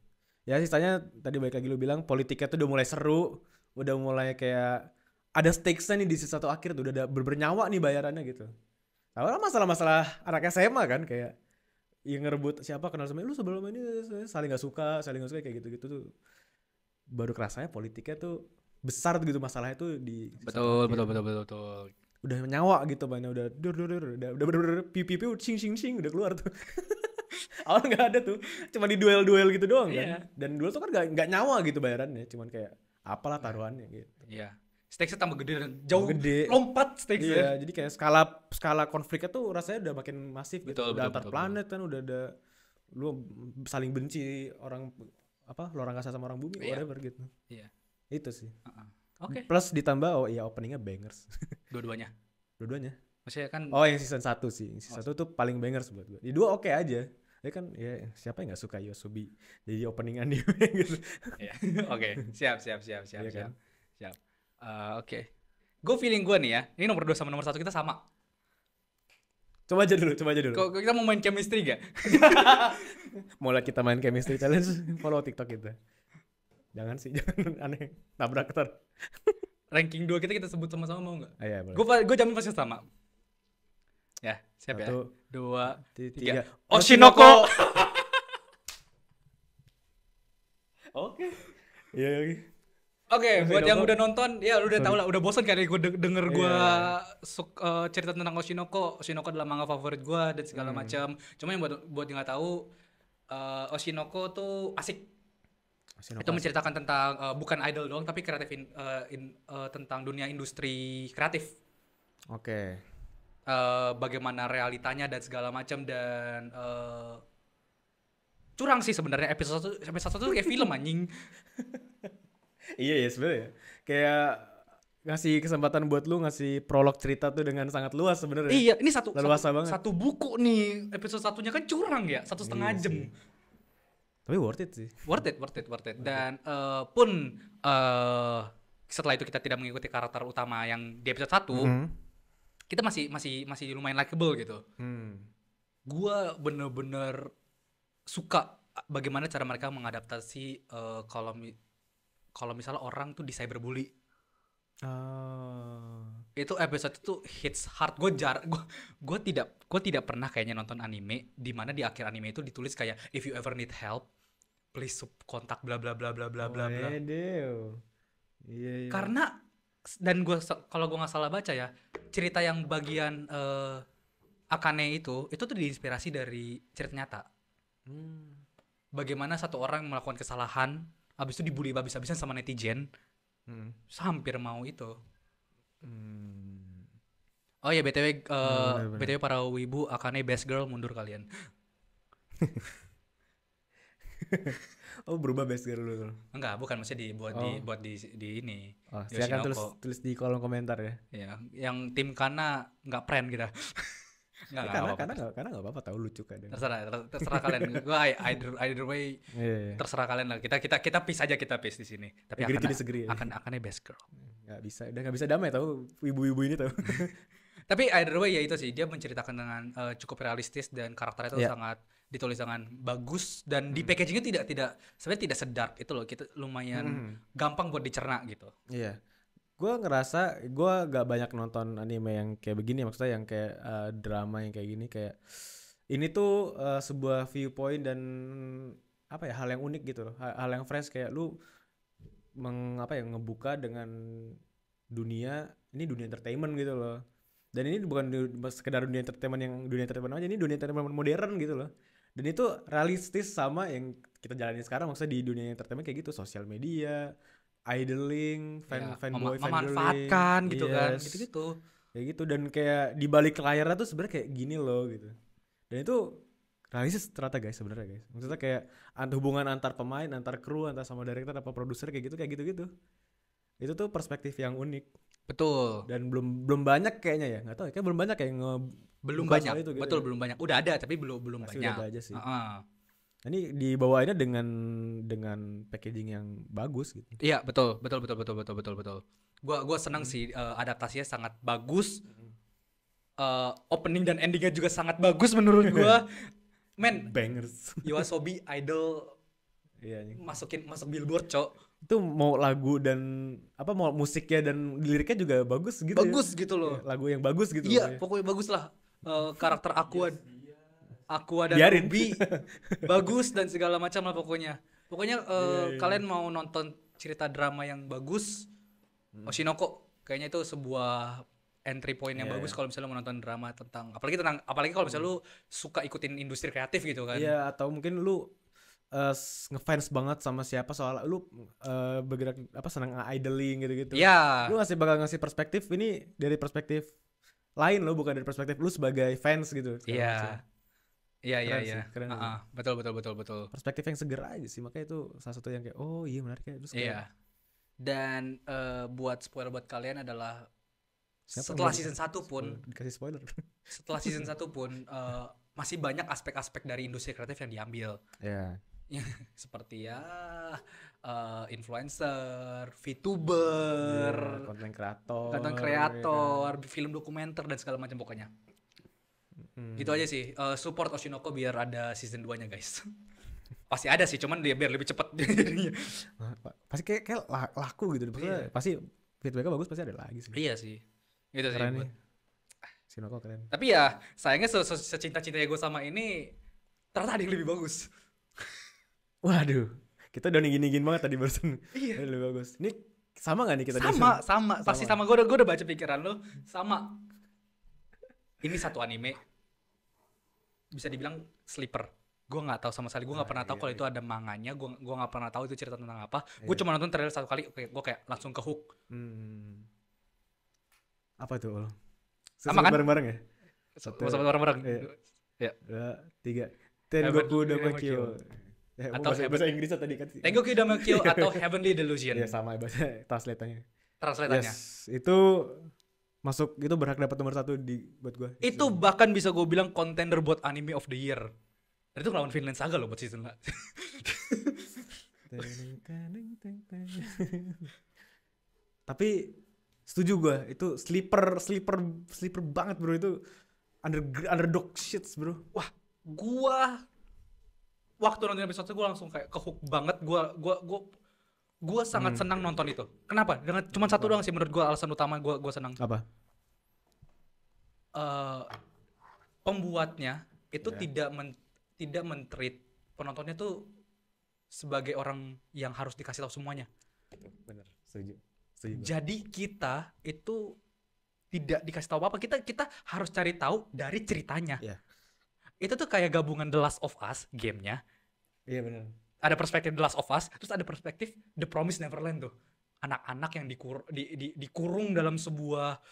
Ya sisanya tadi balik lagi lu bilang politiknya tuh udah mulai seru, udah mulai kayak ada stakesnya nih di season 1 akhir tuh udah ada bernyawa nih bayarannya gitu. Awalnya masalah anak SMA kan kayak yang ngerebut siapa kenal sama lu sebelum ini saling nggak suka kayak gitu tuh. Baru kerasanya politiknya tuh besar gitu masalahnya tuh di Betul. Udah nyawa gitu banyak udah bener-bener pipi cing udah keluar tuh. Awal nggak ada tuh, cuma di duel gitu doang kan. Iya. Dan duel tuh kan nggak nyawa gitu bayarannya, cuman kayak apalah taruhannya gitu. Iya. Stakesnya tambah gede dan jauh gede. lompat stakesnya. Iya, jadi kayak skala konfliknya tuh rasanya udah makin masif gitu. Udah antar planet kan, udah ada lu saling benci orang angkasa sama orang bumi, whatever gitu. Iya. Itu sih. Oke. Plus ditambah openingnya bangers. Dua-duanya. Maksudnya kan yang season 1 sih. Season 1 tuh paling bangers buat gue. Di 2 oke aja. Ya kan ya siapa yang enggak suka Yosobi jadi opening anime gitu. Iya. Oke, siap. Iya kan? Siap. Oke. Gue feeling gue nih ya, ini nomor 2 sama nomor 1 kita sama. Coba aja dulu. Kok kita mau main chemistry gak? Mulai kita main chemistry challenge, follow TikTok kita. Jangan aneh, tabrak ntar. Ranking 2 kita sebut sama-sama mau gak? Iya boleh. Gue jamin pasti sama. Ya, siap 1, 2, 3. 3. Oshinoko. Oke. Iya. Oke, buat yang udah nonton, ya lu udah tahu lah, udah bosan kali gue denger gue cerita tentang Oshinoko. Oshinoko adalah manga favorit gue dan segala macam. Cuma yang buat yang nggak tahu, Oshinoko tuh asik. Itu menceritakan tentang bukan idol doang, tapi kreatif tentang dunia industri kreatif. Oke. Bagaimana realitanya dan segala macam dan curang sih sebenarnya episode 1 tuh kayak film anjing. Iya sebenarnya. Kayak ngasih kesempatan buat lu ngasih prolog cerita tuh dengan sangat luas sebenarnya. Iya, ini satu buku nih. Episode 1-nya kan curang ya, 1,5 jam. Sih. Tapi worth it sih. Worth it. Dan setelah itu kita tidak mengikuti karakter utama yang di episode 1, kita masih lumayan likable gitu. Gua bener-bener suka bagaimana cara mereka mengadaptasi kalau misalnya orang tuh di cyberbully. itu episode itu hits hard. Gue tidak pernah kayaknya nonton anime di mana di akhir anime itu ditulis kayak if you ever need help please kontak bla bla bla bla bla bla bla. Iya. Karena dan kalau gue nggak salah baca ya, cerita yang bagian Akane itu tuh diinspirasi dari cerita nyata. Bagaimana satu orang melakukan kesalahan, habis itu dibully habis-habisan sama netizen, hampir mau itu. Oh ya BTW, BTW para wibu, Akane best girl, mundur kalian. Oh berubah best girl dulu. Enggak, bukan, maksudnya dibuat di ini. Oh, silakan tulis di kolom komentar ya. Ya, yang tim Kana nggak prank kita. Karena nggak apa-apa, tahu lucu kadang. Terserah kalian. Gua either way, terserah kalian lah. Kita peace aja, kita peace di sini. Tapi akan best girl. Nggak bisa damai tahu ibu-ibu ini tahu. Tapi either way ya itu sih, dia menceritakan dengan cukup realistis dan karakternya itu sangat ditulis dengan bagus dan di packagingnya tidak sebenarnya tidak sedark itu loh, kita lumayan gampang buat dicerna gitu. Iya. Gue ngerasa gue gak banyak nonton anime yang kayak begini, maksudnya yang kayak drama yang kayak gini, kayak ini tuh sebuah viewpoint dan apa ya, hal yang unik gitu loh, hal yang fresh, kayak lu ngebuka dengan dunia entertainment gitu loh. Dan ini bukan sekedar dunia entertainment aja, ini dunia entertainment modern gitu loh. Dan itu realistis sama yang kita jalani sekarang, maksudnya di dunia entertainment kayak gitu, sosial media, idling, fanboy, memanfaatkan gitu kan, gitu-gitu. Kayak gitu, dan kayak di balik layarnya tuh sebenarnya kayak gini loh gitu. Dan itu realistis ternyata guys, sebenarnya guys. Maksudnya kayak hubungan antar pemain, antar kru, antar sama director apa produser kayak gitu. Itu tuh perspektif yang unik. Betul. Dan belum banyak kayaknya ya, nggak tahu kayak belum banyak kayak belum banyak itu, gitu. Betul, belum banyak. Udah ada tapi belum masih banyak. Udah ada aja sih. Ini dibawainnya dengan packaging yang bagus gitu. Iya, betul. Gua senang sih, adaptasinya sangat bagus. Opening dan endingnya juga sangat bagus menurut gua. Men, bangers. YOASOBI idol. Iya, masuk Billboard, Cok. Itu mau lagu dan mau musiknya dan liriknya juga bagus gitu. Bagus ya? Gitu loh. Lagu yang bagus gitu. Iya, pokoknya bagus lah. Karakter Aqua dan Ruby bagus dan segala macam lah pokoknya. Kalian mau nonton cerita drama yang bagus, Oshinoko kayaknya itu sebuah entry point yang bagus kalau misalnya mau nonton drama apalagi kalau misalnya lu suka ikutin industri kreatif gitu kan. Iya, atau mungkin lu ngefans banget sama siapa, soal lu bergerak senang idling gitu-gitu. Iya. Lu bakal ngasih perspektif ini dari perspektif lain lo, bukan dari perspektif lu sebagai fans gitu. Iya. Iya. Keren. Betul. Perspektif yang seger aja sih, makanya itu salah satu yang kayak menarik ya. Terus iya. Dan buat spoiler buat kalian adalah setelah season 1 pun dikasih spoiler. Setelah season 1 pun masih banyak aspek-aspek dari industri kreatif yang diambil. Iya. Seperti influencer, VTuber, konten kreator, film dokumenter dan segala macam pokoknya. Gitu aja sih. Support Oshinoko biar ada season 2-nya, guys. Pasti ada sih, cuman dia biar lebih cepat jadinya. Pasti kayak laku gitu. Maksudnya pasti feedbacknya bagus, pasti ada lagi sih. Iya sih. Gitu keren sih. Oshinoko keren. Tapi ya sayangnya secinta-cintanya gue sama ini ternyata ada yang lebih bagus. Waduh, kita udah ningin banget tadi barusan. Iya. Lebih bagus. Ini sama gak nih kita? Sama. Pasti sama. Gue udah baca pikiran lo. Sama. Ini satu anime bisa dibilang sleeper. Gue nggak tahu sama sekali. Gue nggak pernah tahu kalau itu ada manganya. Gue nggak pernah tahu itu cerita tentang apa. Gue cuma nonton trailer satu kali. Gue kayak langsung ke hook. Apa tuh? Sama kan? Bareng-bareng ya? Sama bareng-bareng. Ya. 2, 3. Tengoku Damakyo. Atau bahasa Inggris tadi kan. Tengoku Damakyo atau Heavenly Delusion. Iya, sama bahasa translate-nya. Yes, itu masuk, itu berhak dapat nomor 1 buat gue. Itu bahkan bisa gue bilang contender buat anime of the year. Dan itu ngelawan Vinland Saga loh buat season lah. Tapi setuju gue, itu sleeper banget bro, itu underdog shits bro. Wah, gua waktu nonton episode 1 gue langsung kayak ke hook banget. Gue sangat senang nonton itu. Kenapa? Dengan cuma satu doang sih menurut gue alasan utama gue senang. Apa? eh, pembuatnya itu Ya. tidak men-treat penontonnya tuh sebagai orang yang harus dikasih tahu semuanya. Bener, setuju. Setuju gua. Jadi kita itu tidak dikasih tahu apa, kita harus cari tahu dari ceritanya. Iya. Itu tuh kayak gabungan The Last of Us gamenya. Iya benar. Ada perspektif The Last of Us, terus ada perspektif The Promised Neverland tuh. Anak-anak yang dikurung dalam sebuah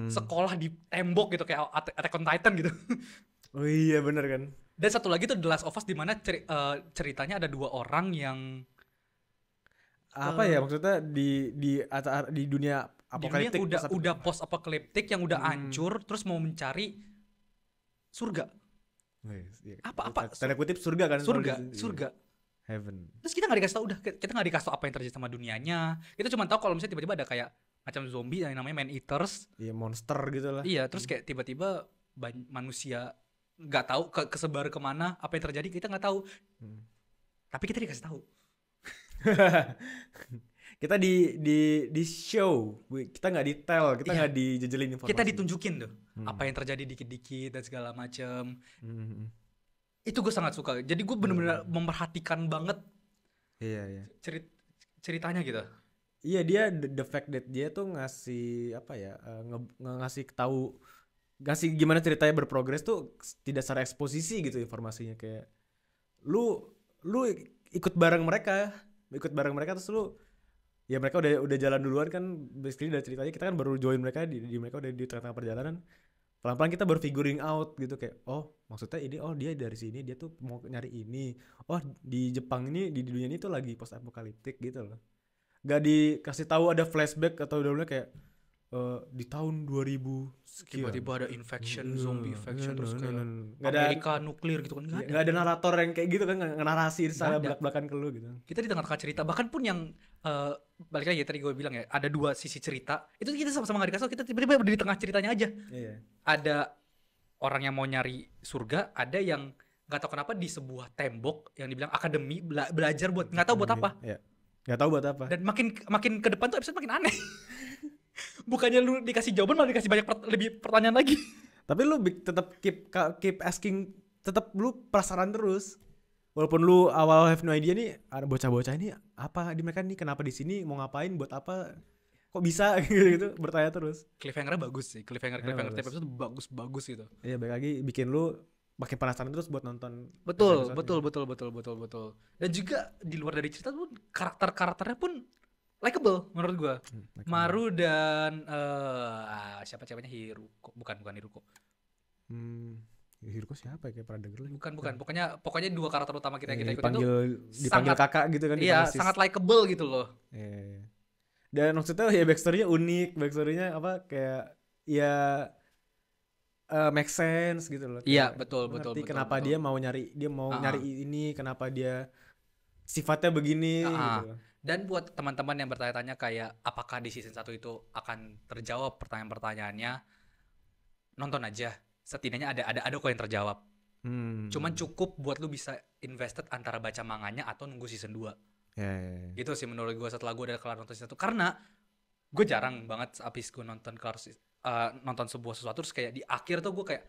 sekolah di tembok gitu kayak Attack on Titan gitu. Oh iya benar kan. Dan satu lagi tuh The Last of Us di mana ceritanya ada 2 orang yang Apa ya maksudnya di dunia di dunia yang apokaliptik udah post apokaliptik yang udah hancur terus mau mencari surga. Iya. Apa Tanda kutip surga kan? surga Iya. surga. Heaven. Terus kita nggak dikasih tahu, udah kita nggak dikasih tahu apa yang terjadi sama dunianya. Kita cuma tahu kalau misalnya tiba-tiba ada kayak macam zombie yang namanya man eaters. Iya monster gitu lah. Iya, terus kayak tiba-tiba manusia nggak tahu kesebar kemana, apa yang terjadi kita nggak tahu. Tapi kita dikasih tahu. Kita di show, kita nggak detail, kita Iya. nggak dijejelin informasi. Kita ditunjukin tuh apa yang terjadi dikit-dikit dan segala macam. Hmm. Itu gue sangat suka. Jadi gue bener-bener memperhatikan banget Iya. ceritanya gitu. Iya dia the fact that dia tuh ngasih apa ya ngasih tahu ngasih gimana ceritanya berprogres tuh tidak secara eksposisi gitu informasinya kayak lu ikut bareng mereka terus lu ya mereka udah jalan duluan kan basically dari ceritanya kita kan baru join mereka di mereka udah di tengah-tengah perjalanan pelan-pelan kita baru figuring out gitu kayak oh maksudnya ini oh dia dari sini dia tuh mau nyari ini oh di Jepang ini di dunia ini tuh lagi post apokaliptik gitu loh gak dikasih tahu ada flashback atau udah kayak di tahun 2000 sekian Tiba-tiba ada infection, zombie infection, terus kayak nggak ada Amerika nuklir gitu kan, nggak ada. nggak ada narator yang kayak gitu kan nge-narasi secara Nggak ada. belak-belakan ke lu gitu Kita di tengah-tengah cerita, bahkan pun yang balik lagi tadi gue bilang ya, ada 2 sisi cerita. Itu kita sama-sama nggak dikasih tahu, kita tiba-tiba di tengah ceritanya aja. iya Ada orang yang mau nyari surga, ada yang nggak tahu kenapa di sebuah tembok yang dibilang akademi belajar buat nggak tahu buat apa. iya nggak tahu buat apa Dan makin ke depan tuh episode makin aneh. Bukannya lu dikasih jawaban malah dikasih banyak lebih pertanyaan lagi. tapi lu tetap keep asking tetap lu penasaran terus walaupun lu awal have no idea nih ada bocah-bocah ini apa di mereka nih kenapa di sini mau ngapain buat apa kok bisa gitu bertanya terus Cliffhanger-nya bagus sih. Cliffhanger bagus. tiap episode bagus gitu. iya balik lagi bikin lu makin penasaran terus buat nonton Betul. episode-episodenya. Dan juga di luar dari cerita pun karakternya pun likable menurut gua. Maru dan siapa ceweknya Hiruko, bukan Hiruko. Hiruko siapa ya kayak pernah denger lagi Bukan. Pokoknya 2 karakter utama kita ikutin dipanggil itu kakak gitu kan iya, dipanggil sis. sangat likable gitu loh. Iya. Dan maksudnya ya backstory-nya unik, backstory-nya apa kayak ya make sense gitu loh. Iya, Kayak betul. kenapa dia mau nyari ini, kenapa dia sifatnya begini gitu loh. Dan buat teman-teman yang bertanya-tanya kayak apakah di season 1 itu akan terjawab pertanyaan-pertanyaannya, nonton aja. Setidaknya ada kok yang terjawab. Cuman cukup buat lu bisa invested antara baca manganya atau nunggu season 2. Ya. Gitu sih menurut gue setelah gue udah kelar nonton season 1. Karena gue jarang banget abis gue nonton sebuah sesuatu terus kayak di akhir tuh gue kayak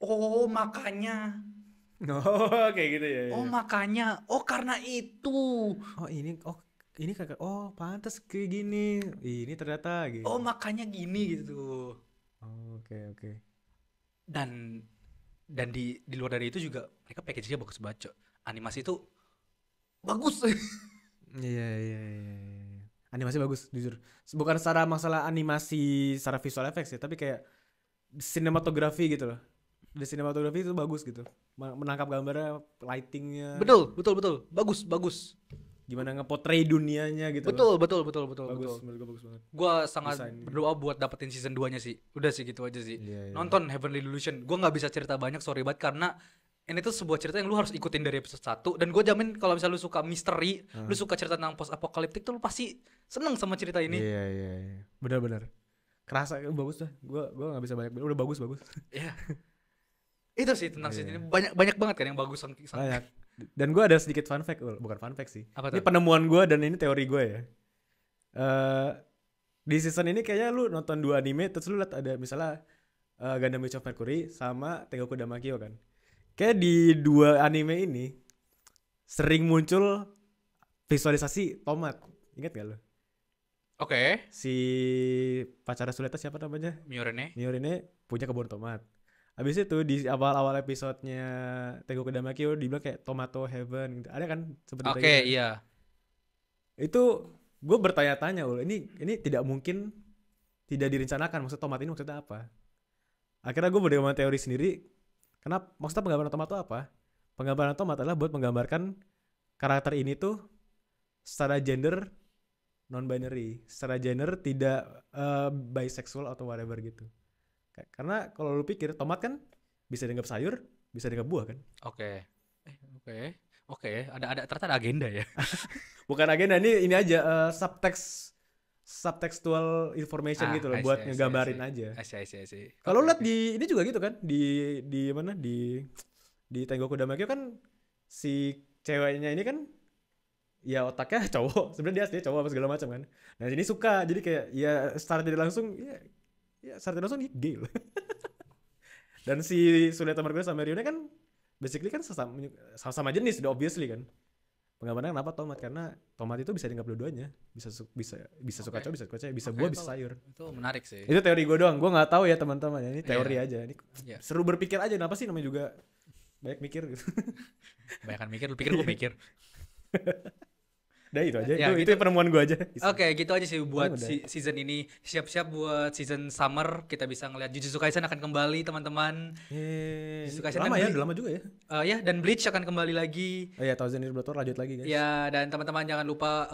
oh makanya Oh, kayak gitu ya. oh makanya karena itu Ini kakak pantas kayak gini. Ini ternyata gitu. makanya gini gitu. Oke. Dan di luar dari itu juga mereka package-nya bagus banget, Cok. Animasi itu bagus. Iya. Animasi bagus jujur. Bukan secara masalah animasi secara visual effects ya, tapi kayak sinematografi gitu loh. Di sinematografi itu bagus gitu. Menangkap gambarnya, lightingnya. Betul. Bagus. Gimana nge-portray dunianya gitu. Betul. Bagus, menurut gue bagus banget. Gua sangat Desain. berdoa buat dapetin season 2-nya sih. Udah sih gitu aja sih. Iya. Nonton Heavenly Delusion. Gua nggak bisa cerita banyak, sorry banget, karena ini tuh sebuah cerita yang lu harus ikutin dari episode 1. Dan gue jamin kalau misalnya lu suka misteri, lu suka cerita tentang post apokaliptik tuh lu pasti seneng sama cerita ini. Iya. Benar. Kerasa bagus dah. Gua nggak bisa banyak. Udah bagus. Iya. Itu sih tentang season ini. Banyak banget kan yang bagus. Banyak. Dan gue ada sedikit fun fact, bukan fun fact sih. Apa Ini tuh? penemuan gue dan ini teori gue ya. Di season ini kayaknya lu nonton 2 anime terus lu liat ada misalnya Gundam Age of Mercury sama Tengoku Damakyo kan. Kayak di dua anime ini sering muncul visualisasi tomat. Ingat gak lo? Oke. Si pacara Suleta siapa namanya? Miorene. Miorine punya kebun tomat. Habis itu di awal-awal episodenya Tengoku Damakyo dibilang kayak tomato heaven gitu. Ada kan seperti Oke, itu kan? iya. Itu gue bertanya-tanya, ini tidak mungkin tidak direncanakan. Maksud tomat ini maksudnya apa? Akhirnya gue berdiri teori sendiri. Kenapa? Maksudnya penggambaran tomat itu apa? Penggambaran tomat adalah buat menggambarkan karakter ini tuh secara gender non-binary, secara gender tidak bisexual atau whatever gitu. Karena kalau lu pikir tomat kan bisa dianggap sayur, bisa dianggap buah kan? Oke. Oke. Oke, ada ternyata ada agenda ya. Bukan agenda, ini aja subtextual information gitu loh, buat ngegambarin aja. I see. Kalau lihat di ini juga gitu kan, di mana di Tengoku Damakyo kan si ceweknya ini kan ya otaknya cowok, sebenarnya dia aslinya cowok apa segala macam kan. Nah ini suka, jadi kayak ya start jadi langsung ya start langsung dia gay loh. Dan si Suleta Margulis sama Rione kan basically kan sama jenis, udah obviously kan. Penggambarannya kenapa tomat? Karena tomat itu bisa dianggap dua-duanya, bisa suka cowok, bisa suka cewek, bisa buah, bisa sayur. Itu menarik sih. Itu teori gue doang, gue nggak tahu ya teman-teman. Ini teori aja. Ini seru berpikir aja. Kenapa sih namanya juga banyak mikir gitu. Banyakan mikir, lu pikir gue mikir. Udah itu aja. Itu penemuan gue aja. Oke, gitu aja sih buat season ini. Siap-siap buat season summer kita bisa ngeliat Jujutsu Kaisen akan kembali teman-teman. Jujutsu Kaisen lama ya, udah lama juga ya. Ya, dan Bleach akan kembali lagi. Oh ya, Thousand Year Blood War lanjut lagi guys. Ya, dan teman-teman jangan lupa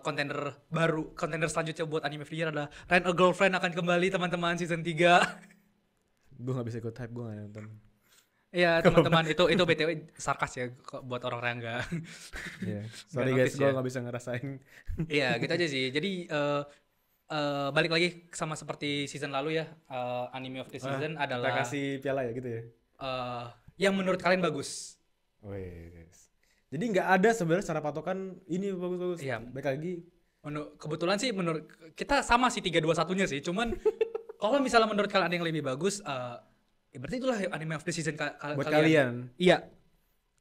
kontender baru, kontender selanjutnya buat anime of the year adalah Rent a Girlfriend akan kembali teman-teman season 3. Gue gak bisa ikut hype, gue gak nonton. Iya teman-teman, itu BTW sarkas ya buat orang-orang yang enggak. Yeah. Sorry guys, gue gak bisa ngerasain. Iya gitu aja sih. Jadi balik lagi sama seperti season lalu ya, anime of the season adalah kita kasih piala ya gitu ya. Yang menurut kalian bagus. Wes. Jadi nggak ada sebenarnya cara patokan ini bagus-bagus. Iya. Baik lagi. Kebetulan sih menurut kita sama sih 3-2-1-nya sih. Cuman kalau misalnya menurut kalian ada yang lebih bagus, berarti itulah anime of the season buat kalian. Iya.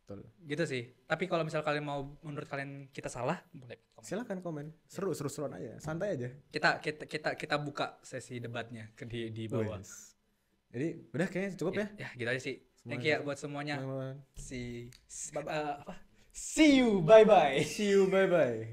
Betul. Gitu sih. Tapi kalau misal kalian mau, menurut kalian kita salah, boleh komen. Silakan komen. Seru-seruan aja, santai aja. Kita buka sesi debatnya di bawah. Wes. Jadi udah kayaknya cukup ya. Ya, gitu aja sih. Thank you ya buat semuanya. See See you, bye bye. See you, bye bye.